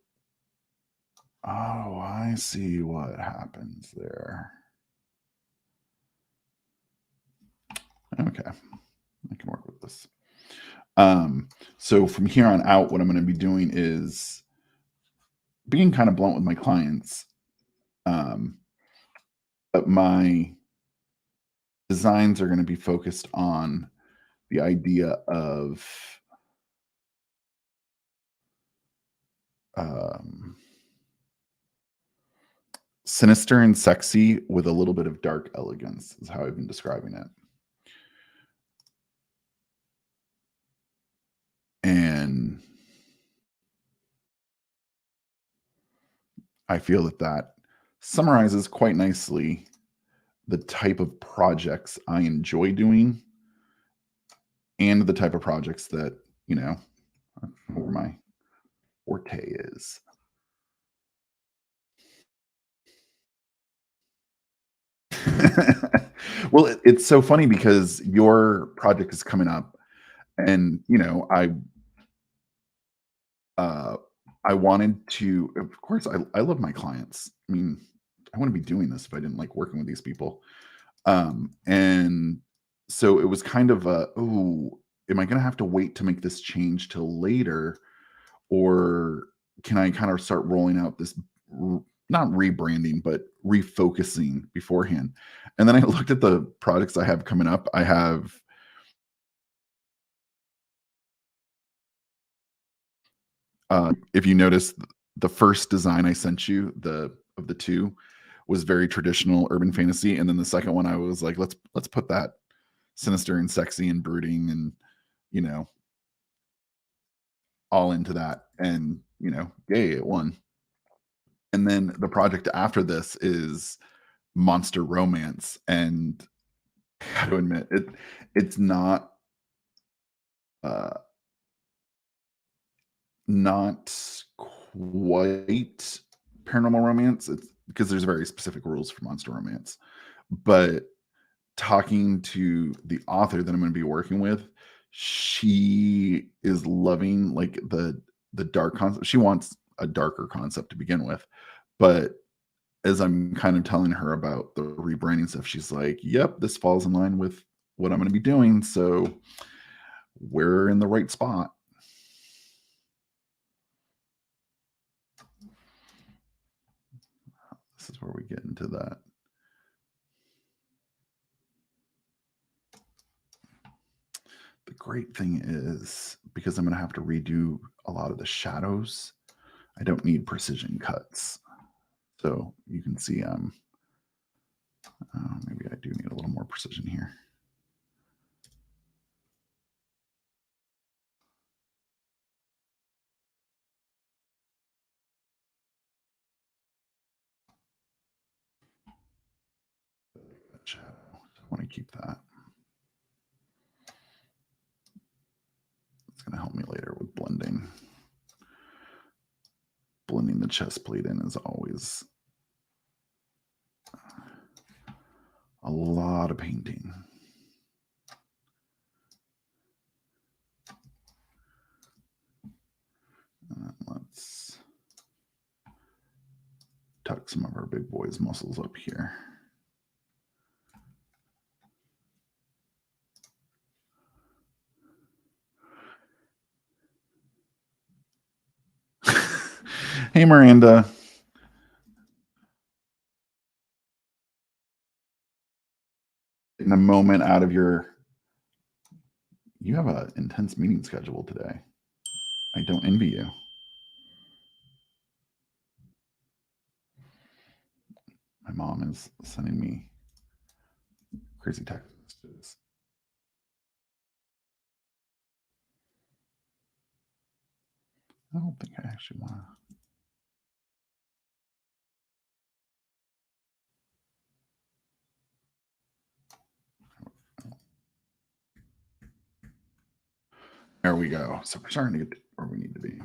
oh, I see what happens there. Okay, I can work with this. So from here on out, what I'm going to be doing is being kind of blunt with my clients. Um, but my designs are going to be focused on the idea of um, sinister and sexy with a little bit of dark elegance, is how I've been describing it. And I feel that summarizes quite nicely the type of projects I enjoy doing and the type of projects that, where my forte is. Well, it's so funny because your project is coming up, and uh, I wanted to. Of course, I love my clients. I mean, I wouldn't be doing this if I didn't like working with these people. And so it was kind of oh, am I going to have to wait to make this change till later, or can I kind of start rolling out this not rebranding but refocusing beforehand? And then I looked at the projects I have coming up. I have if you notice, the first design I sent you, the of the two, was very traditional urban fantasy, and then the second one I was like, let's put that sinister and sexy and brooding and you know all into that, and yay, it won. And then the project after this is monster romance, and I got to admit it's uh not quite paranormal romance. It's because there's very specific rules for monster romance. But talking to the author that I'm going to be working with, she is loving like the dark concept. She wants a darker concept to begin with, but as I'm kind of telling her about the rebranding stuff, she's like, "Yep, this falls in line with what I'm going to be doing." So we're in the right spot. This is where we get into that. The great thing is because I'm going to have to redo a lot of the shadows, I don't need precision cuts. So you can see maybe I do need a little more precision here. want to keep that. It's going to help me later with blending. Blending the chest plate in is always a lot of painting. Let's tuck some of our big boy's muscles up here. Hey, Miranda. In a moment out of your... You have an intense meeting schedule today. I don't envy you. My mom is sending me crazy texts. I don't think I actually want to. There we go. So we're starting to get where we need to be.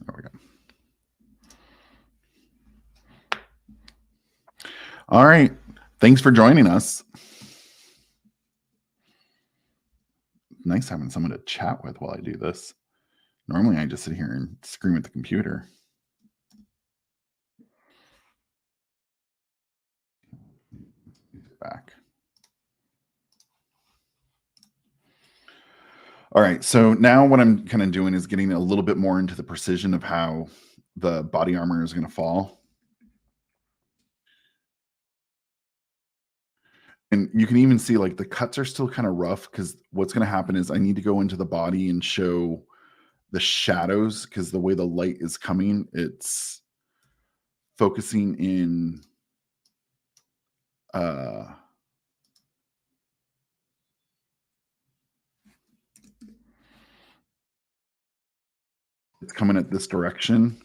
There we go. All right. Thanks for joining us. Nice having someone to chat with while I do this. Normally I just sit here and scream at the computer. Back. All right, so now what I'm kind of doing is getting a little bit more into the precision of how the body armor is going to fall. And you can even see like the cuts are still kind of rough because what's going to happen is I need to go into the body and show the shadows because the way the light is coming, it's focusing in it's coming at this direction.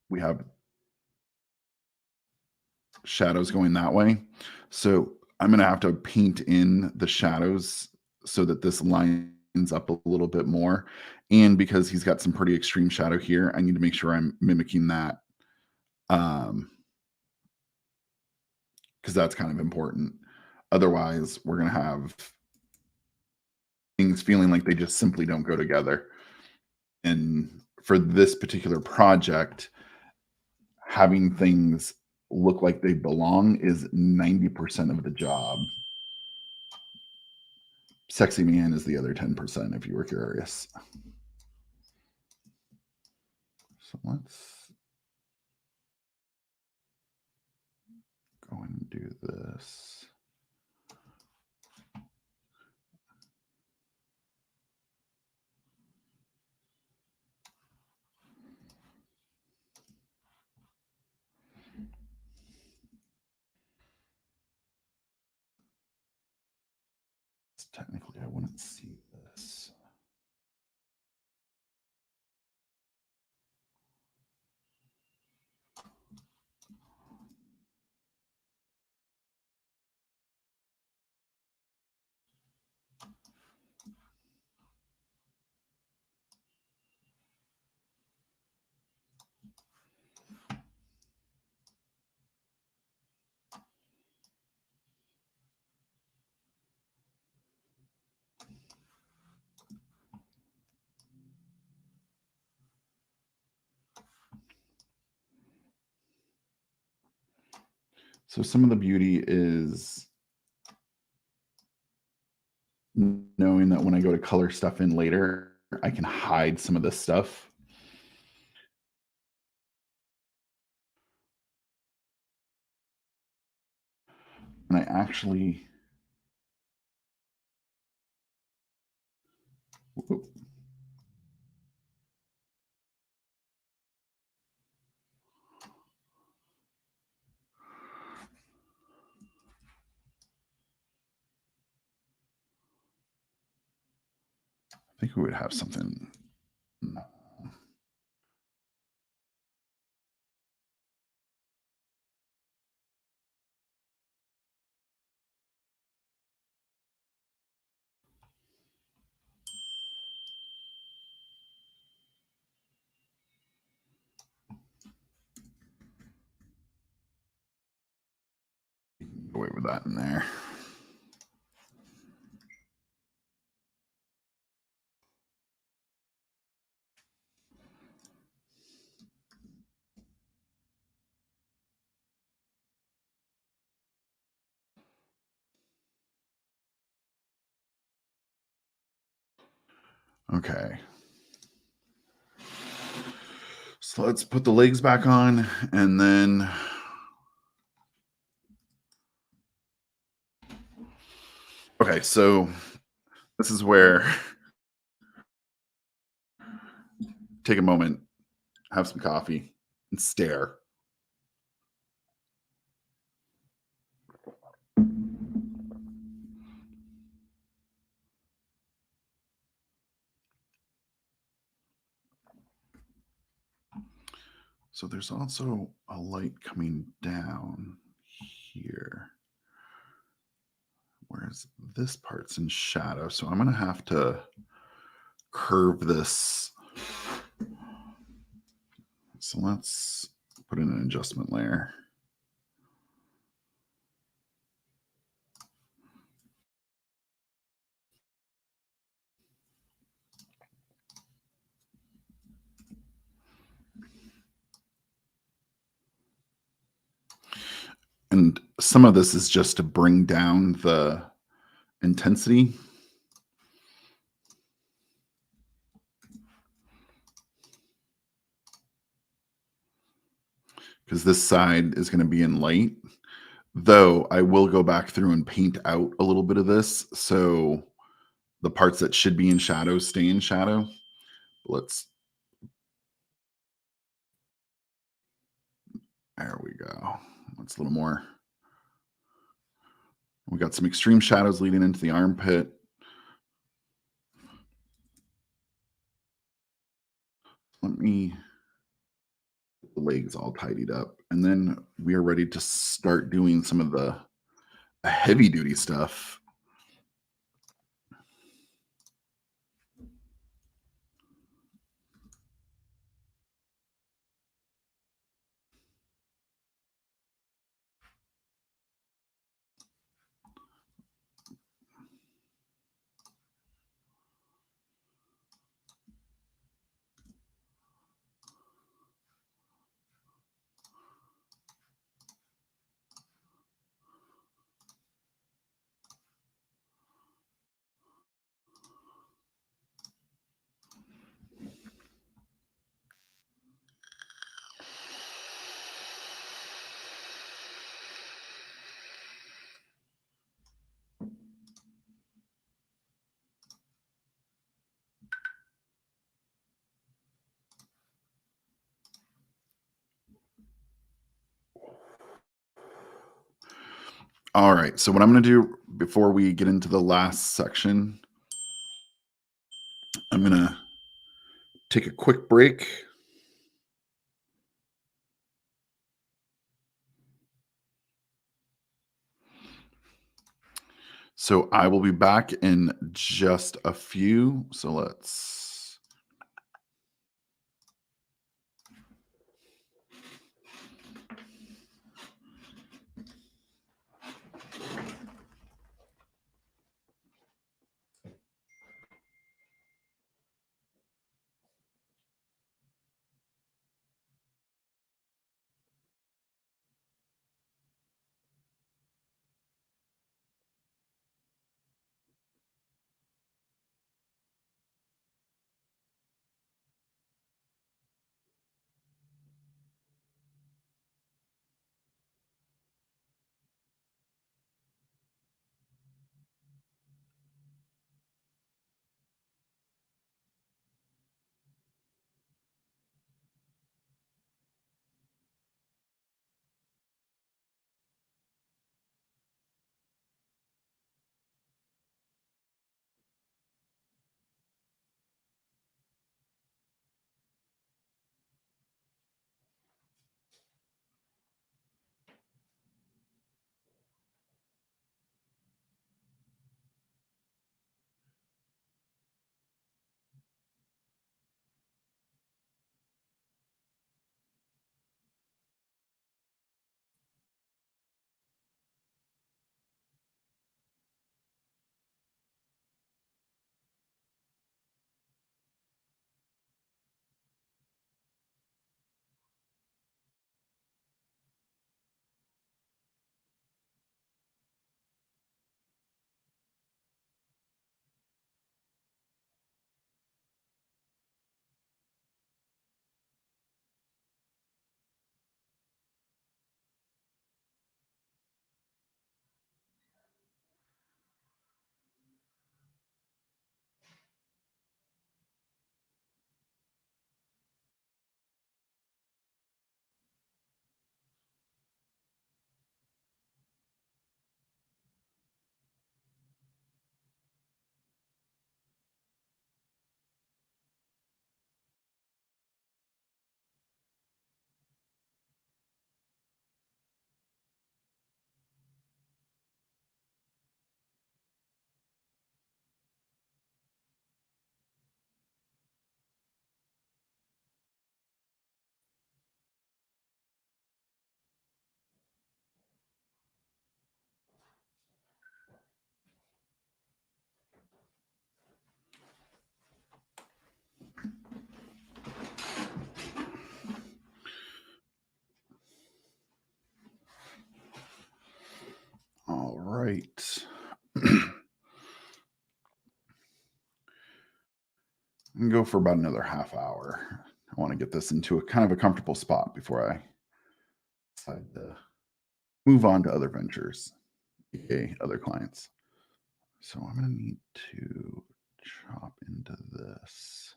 We have shadows going that way. So I'm going to have to paint in the shadows so that this lines up a little bit more. And because he's got some pretty extreme shadow here, I need to make sure I'm mimicking that. Because that's kind of important. Otherwise, we're going to have things feeling like they just simply don't go together. And for this particular project, having things look like they belong is 90% of the job. Sexy man is the other 10%, if you were curious. So let's go and do this. Technically, I wouldn't see this. So some of the beauty is knowing that when I go to color stuff in later, I can hide some of this stuff. And I actually... Whoop. I think we would have something. Away with that in there. Okay. So let's put the legs back on, and then okay, so this is where take a moment, have some coffee, and stare. So there's also a light coming down here, whereas this part's in shadow. So I'm going to have to curve this. So let's put in an adjustment layer. And some of this is just to bring down the intensity. Because this side is going to be in light. Though I will go back through and paint out a little bit of this. So the parts that should be in shadow stay in shadow. Let's, there we go. That's a little more. We got some extreme shadows leading into the armpit. Let me get the legs all tidied up. And then we are ready to start doing some of the heavy duty stuff. All right. So what I'm going to do before we get into the last section, I'm going to take a quick break. So I will be back in just a few. So let's. right. I'm gonna go for about another half hour. I want to get this into a kind of a comfortable spot before I decide to move on to other ventures, aka other clients. So I'm gonna need to chop into this.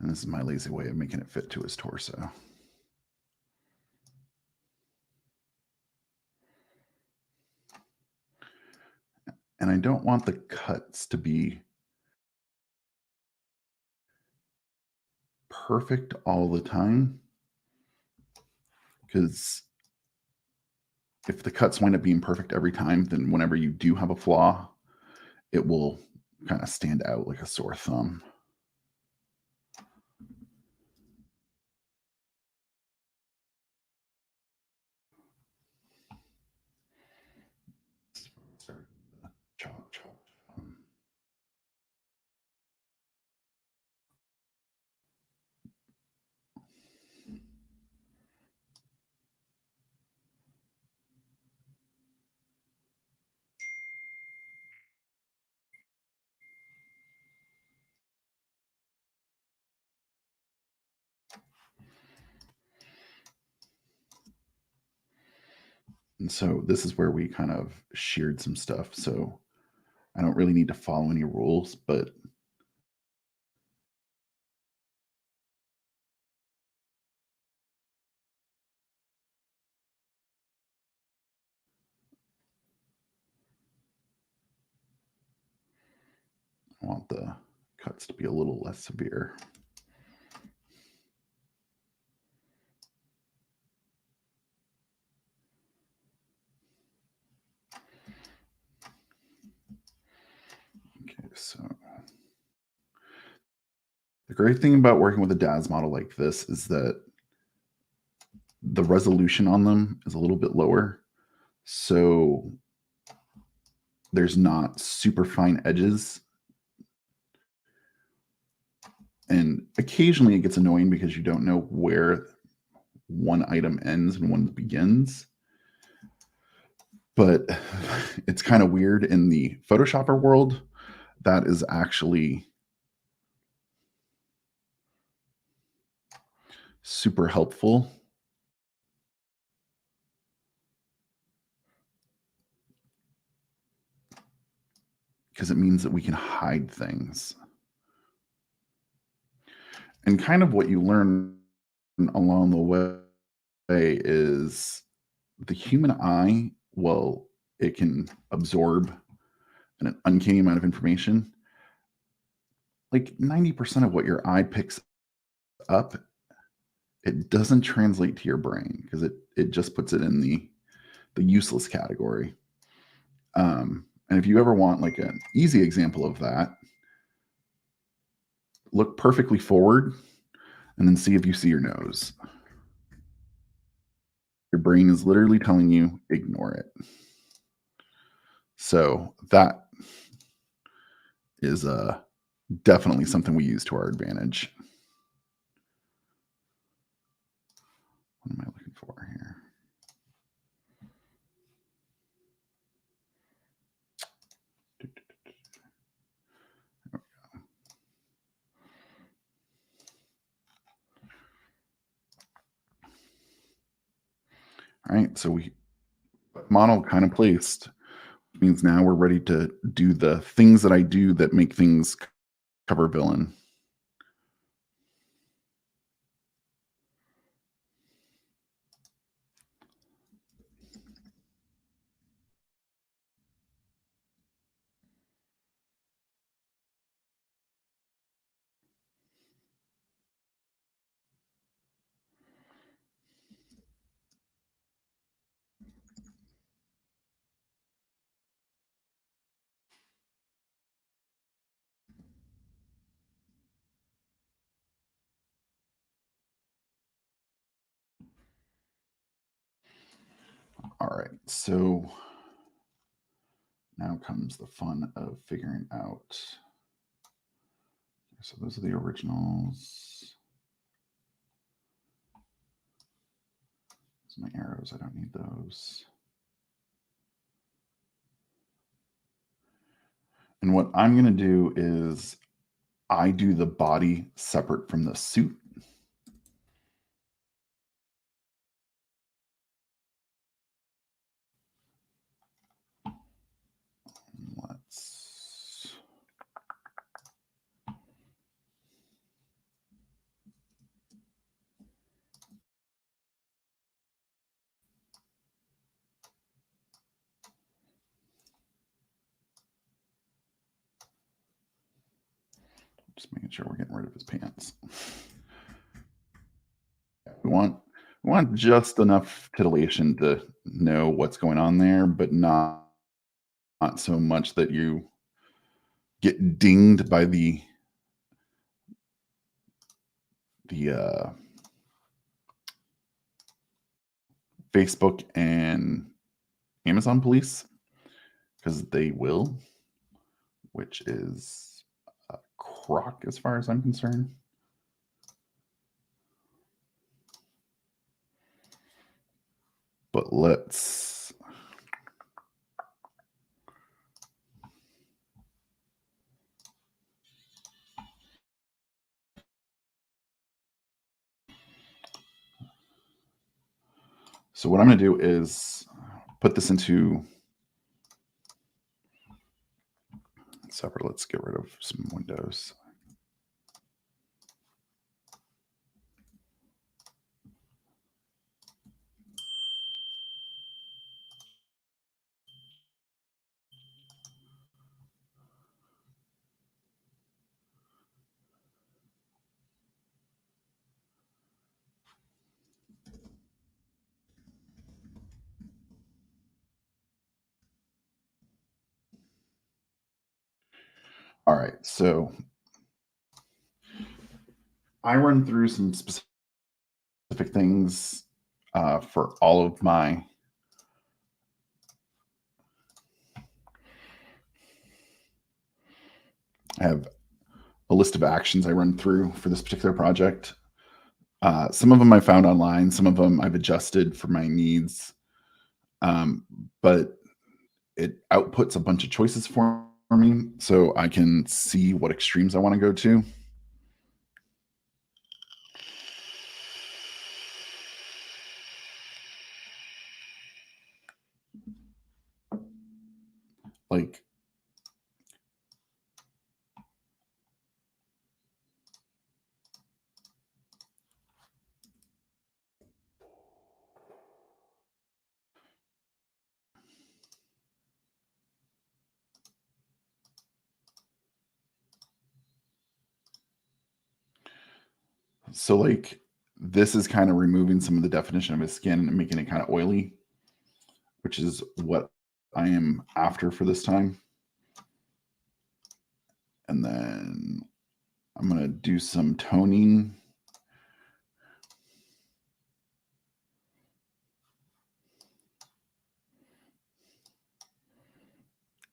And this is my lazy way of making it fit to his torso. And I don't want the cuts to be perfect all the time, because if the cuts wind up being perfect every time, then whenever you do have a flaw, it will kind of stand out like a sore thumb. Chop, chop. And so this is where we kind of sheared some stuff. So I don't really need to follow any rules, but I want the cuts to be a little less severe. Okay, so the great thing about working with a DAS model like this is that the resolution on them is a little bit lower. So there's not super fine edges. And occasionally it gets annoying because you don't know where one item ends and one begins. But it's kind of weird in the Photoshopper world. That is actually super helpful, because it means that we can hide things. And kind of what you learn along the way is the human eye, well, it can absorb an uncanny amount of information. Like 90% of what your eye picks up, it doesn't translate to your brain because it just puts it in the useless category. And if you ever want like an easy example of that, look perfectly forward and then see if you see your nose. Your brain is literally telling you, ignore it. So that is definitely something we use to our advantage. What am I looking for here? All right, so we model kind of placed, which means now we're ready to do the things that I do that make things cover villain. All right, so now comes the fun of figuring out. So those are the originals. My arrows, I don't need those. And what I'm going to do is I do the body separate from the suit. Let's just making sure we're getting rid of his pants. We want just enough titillation to know what's going on there, but not so much that you get dinged by the Facebook and Amazon police, because they will, which is a crock as far as I'm concerned. But let's so what I'm going to do is put this into separate. Let's get rid of some windows. All right, so I run through some specific things for all of my I have a list of actions I run through for this particular project. Some of them I found online, some of them I've adjusted for my needs, but it outputs a bunch of choices for me so I can see what extremes I want to go to. Like, so like this is kind of removing some of the definition of his skin and making it kind of oily, which is what I am after for this time. And then I'm going to do some toning.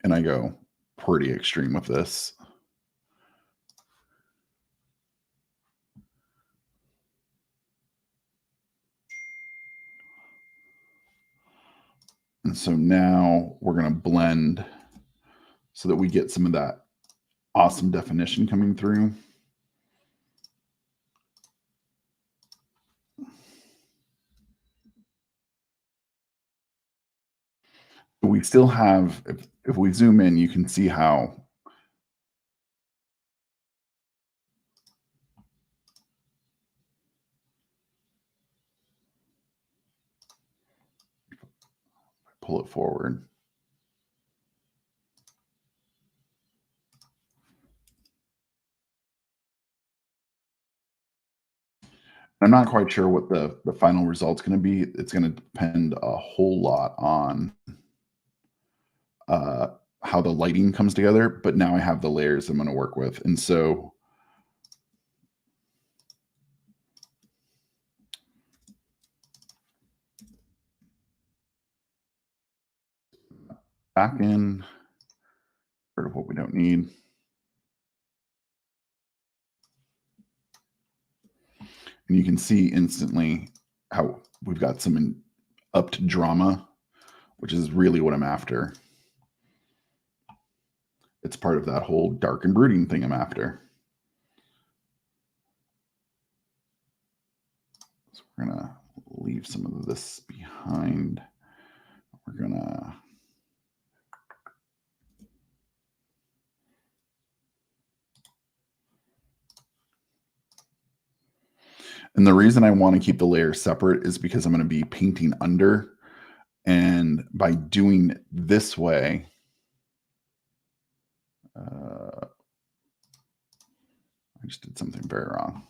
And I go pretty extreme with this. And so now we're going to blend so that we get some of that awesome definition coming through. We still have, if we zoom in, you can see how pull it forward. I'm not quite sure what the final result's going to be. It's going to depend a whole lot on how the lighting comes together. But now I have the layers I'm going to work with, and so back in rid of what we don't need. And you can see instantly how we've got some up to drama, which is really what I'm after. It's part of that whole dark and brooding thing I'm after. So we're going to leave some of this behind. We're going to and the reason I want to keep the layers separate is because I'm going to be painting under. And by doing it this way, I just did something very wrong.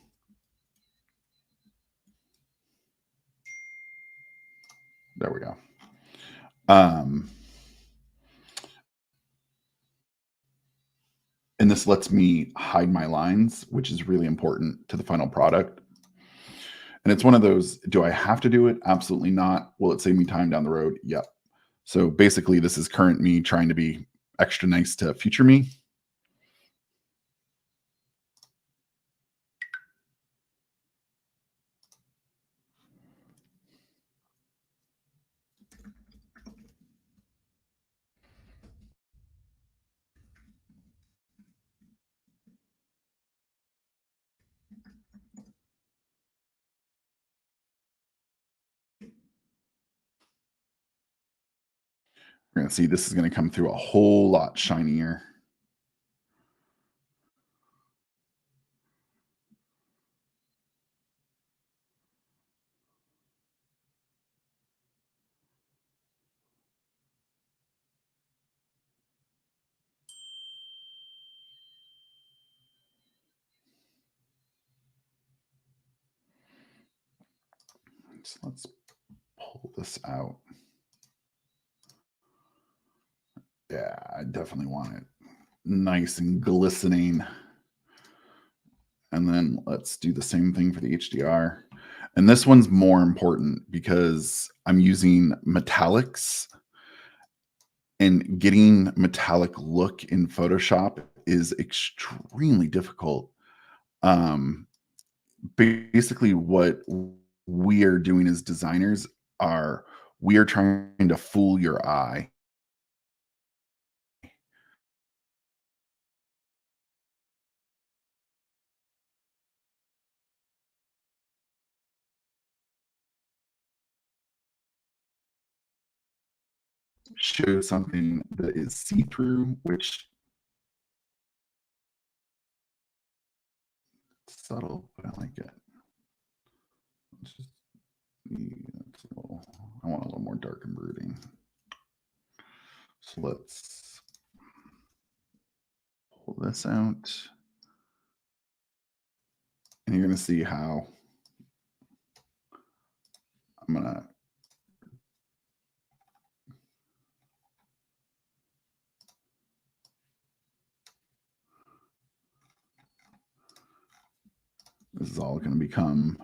There we go. And this lets me hide my lines, which is really important to the final product. And it's one of those, do I have to do it? Absolutely not. Will it save me time down the road? Yep. So basically, this is current me trying to be extra nice to future me. We're going to see this is going to come through a whole lot shinier. So let's pull this out. Yeah, I definitely want it nice and glistening. And then let's do the same thing for the HDR. And this one's more important because I'm using metallics, and getting metallic look in Photoshop is extremely difficult. Basically what we are doing as designers are we are trying to fool your eye. Show something that is see-through, which subtle, but I like it. It's just, I want a little more dark and brooding. So let's pull this out. And you're going to see how I'm going to this is all going to become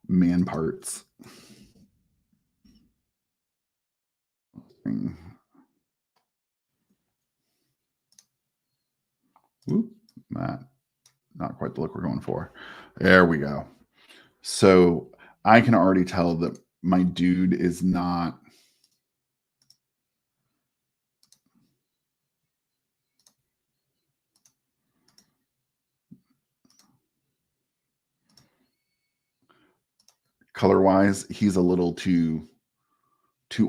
man parts. Whoop, not quite the look we're going for. There we go. So I can already tell that my dude is not color-wise, he's a little too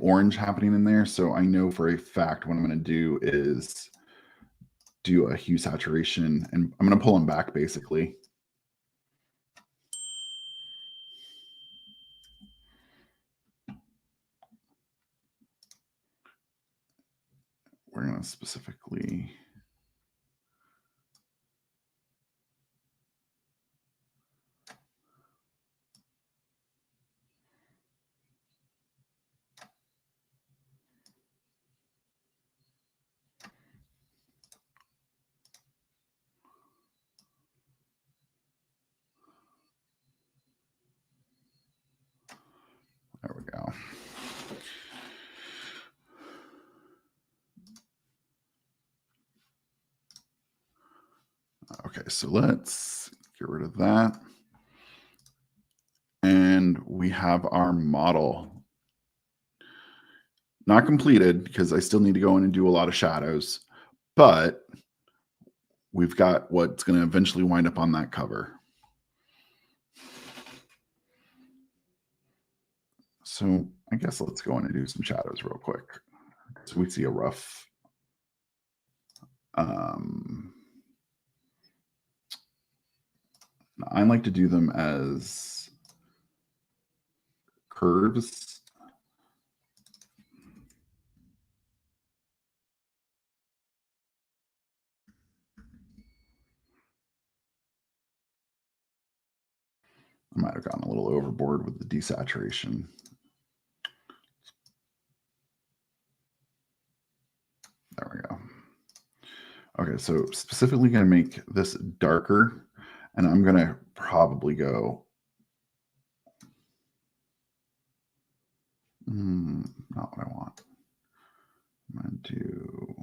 orange happening in there. So I know for a fact what I'm going to do is do a hue saturation, and I'm going to pull him back basically. We're going to specifically there we go. Okay, so let's get rid of that. And we have our model. Not completed because I still need to go in and do a lot of shadows, but we've got what's going to eventually wind up on that cover. So I guess let's go in and do some shadows real quick. So we see a rough I like to do them as curves. I might have gone a little overboard with the desaturation. There we go. Okay, so specifically going to make this darker, and I'm going to probably go not what I want. I'm going to do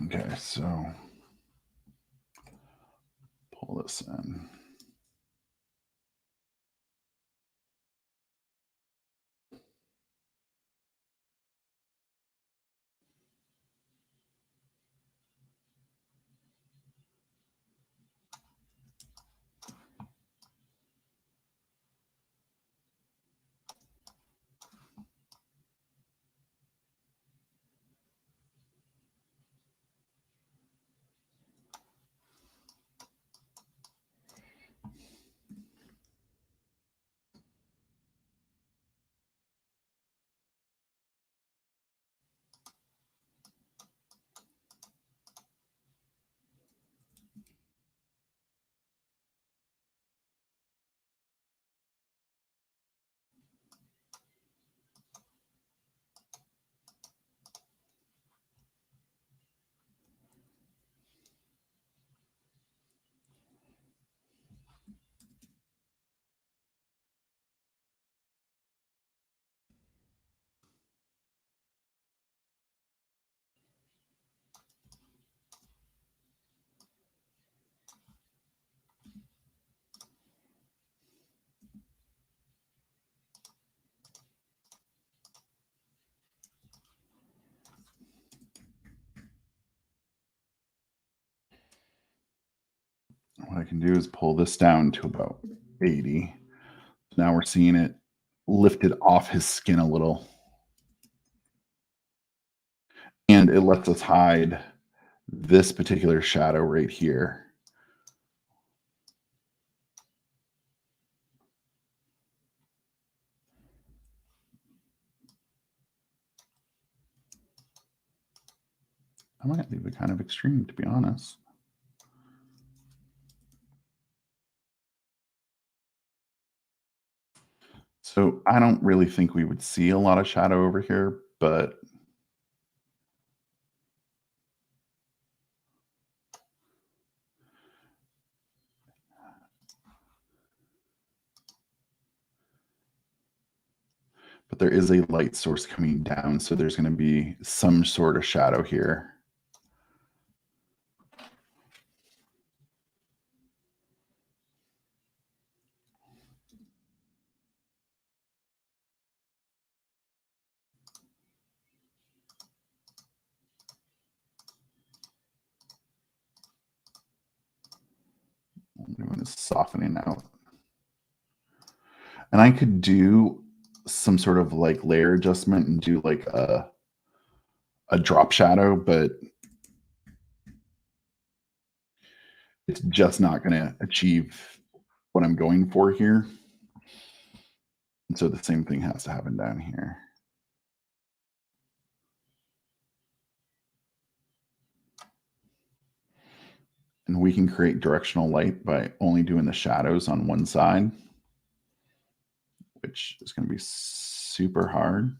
okay, so pull this in. What I can do is pull this down to about 80. Now we're seeing it lifted off his skin a little. And it lets us hide this particular shadow right here. I might leave it kind of extreme, to be honest. So I don't really think we would see a lot of shadow over here, but there is a light source coming down, so there's going to be some sort of shadow here. What I'm doing is softening out. And I could do some sort of like layer adjustment and do like a drop shadow, but it's just not going to achieve what I'm going for here. And so the same thing has to happen down here. And we can create directional light by only doing the shadows on one side, which is going to be super hard.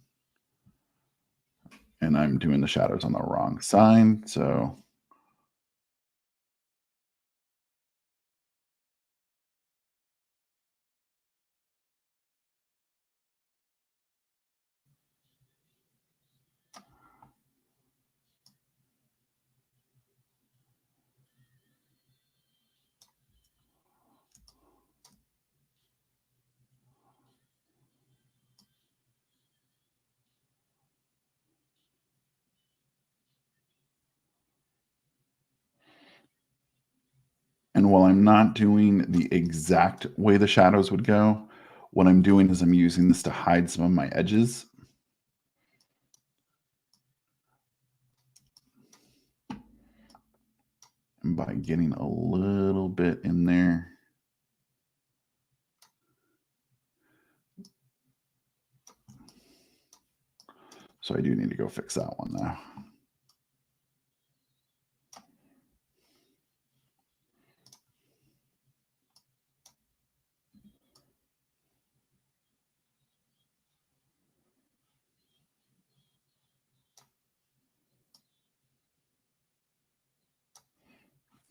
And I'm doing the shadows on the wrong side, so and while I'm not doing the exact way the shadows would go, what I'm doing is I'm using this to hide some of my edges. And by getting a little bit in there. So I do need to go fix that one now.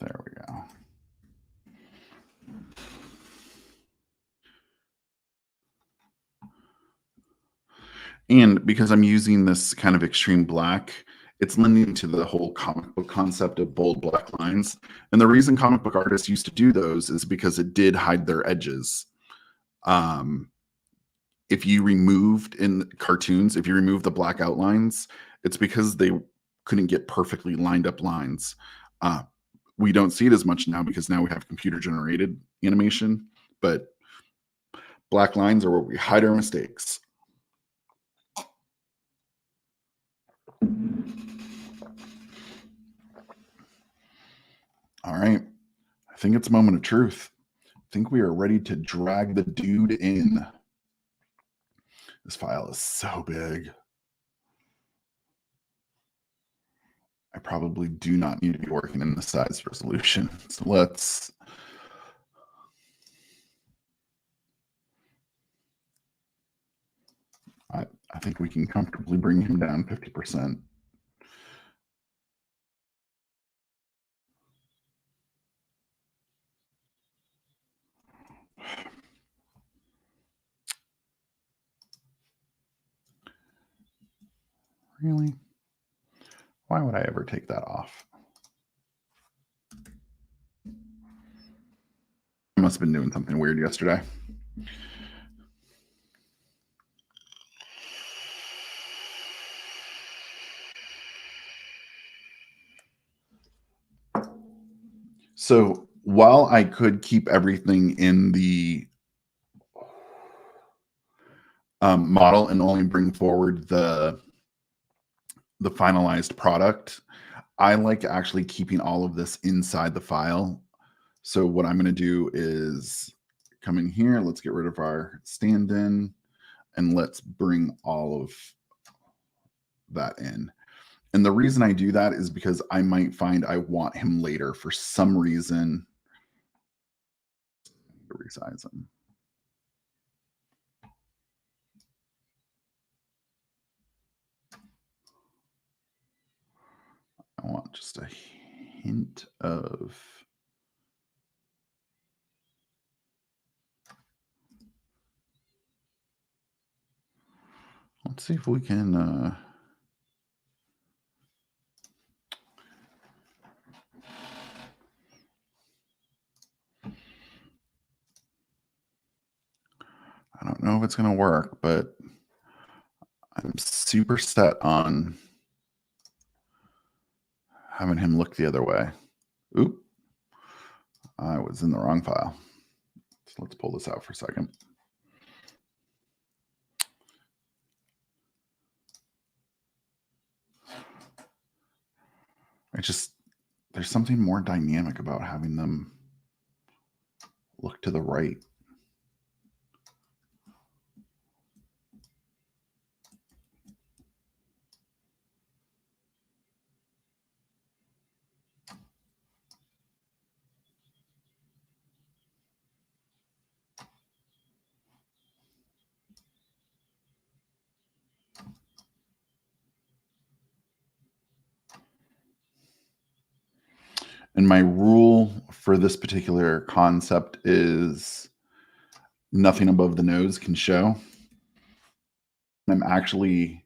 There we go. And because I'm using this kind of extreme black, it's lending to the whole comic book concept of bold black lines. And the reason comic book artists used to do those is because it did hide their edges. If you removed in cartoons, if you remove the black outlines, it's because they couldn't get perfectly lined up lines. We don't see it as much now because now we have computer generated animation, but black lines are where we hide our mistakes. All right. I think it's a moment of truth. I think we are ready to drag the dude in. This file is so big. I probably do not need to be working in the size resolution. So let's. I think we can comfortably bring him down 50%. Really? Why would I ever take that off? I must have been doing something weird yesterday. So while I could keep everything in the model and only bring forward the finalized product, I like actually keeping all of this inside the file. So what I'm going to do is come in here. Let's get rid of our stand-in and let's bring all of that in. And the reason I do that is because I might find I want him later for some reason. Resize him. I want just a hint of. Let's see if we can. I don't know if it's going to work, but I'm super set on having him look the other way. Oop. I was in the wrong file. So let's pull this out for a second. There's something more dynamic about having them look to the right. And my rule for this particular concept is nothing above the nose can show. I'm actually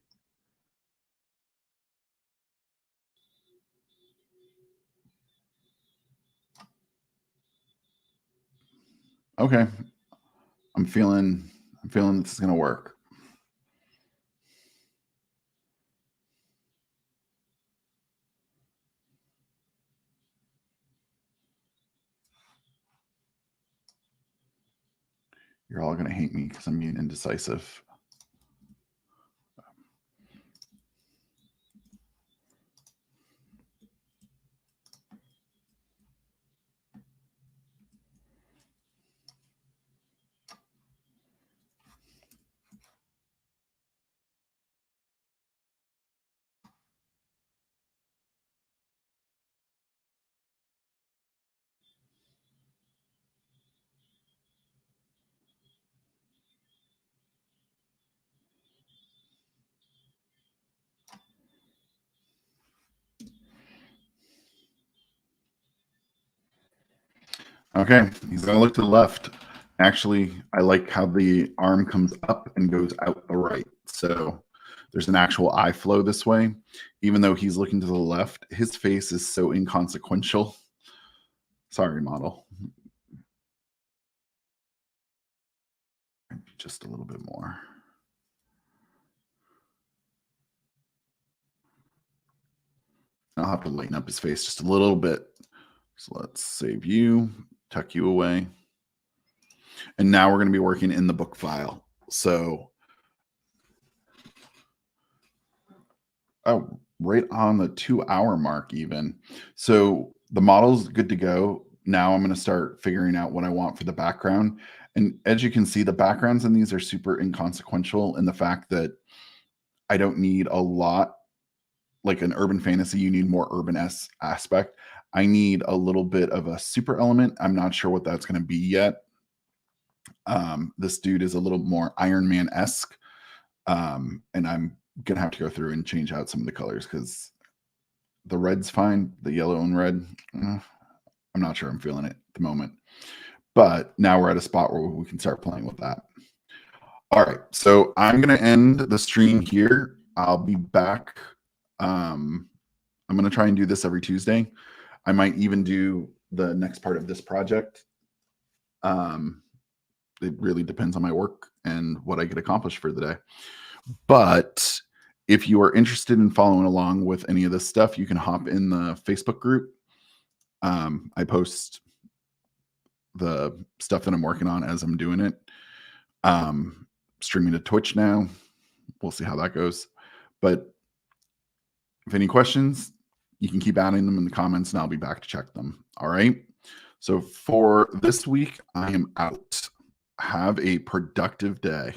okay. I'm feeling this is gonna work. You're all gonna hate me because I'm being indecisive. Okay, he's gonna look to the left. Actually, I like how the arm comes up and goes out the right. So there's an actual eye flow this way. Even though he's looking to the left, his face is so inconsequential. Sorry, model. Just a little bit more. I'll have to lighten up his face just a little bit. So let's save you, tuck you away. And now we're going to be working in the book file. So, oh, right on the 2-hour mark, even. So the model's good to go. Now I'm going to start figuring out what I want for the background. And as you can see, the backgrounds in these are super inconsequential in the fact that I don't need a lot. Like an urban fantasy, you need more urban aspect. I need a little bit of a super element. I'm not sure what that's going to be yet. This dude is a little more Iron Man-esque. And I'm going to have to go through and change out some of the colors because the red's fine. The yellow and red, I'm not sure I'm feeling it at the moment. But now we're at a spot where we can start playing with that. All right. So I'm going to end the stream here. I'll be back. I'm going to try and do this every Tuesday. I might even do the next part of this project. It really depends on my work and what I get accomplished for the day. But if you are interested in following along with any of this stuff, you can hop in the Facebook group. I post the stuff that I'm working on as I'm doing it. Streaming to Twitch now. We'll see how that goes. But if any questions, you can keep adding them in the comments and I'll be back to check them. All right. So for this week, I am out. Have a productive day.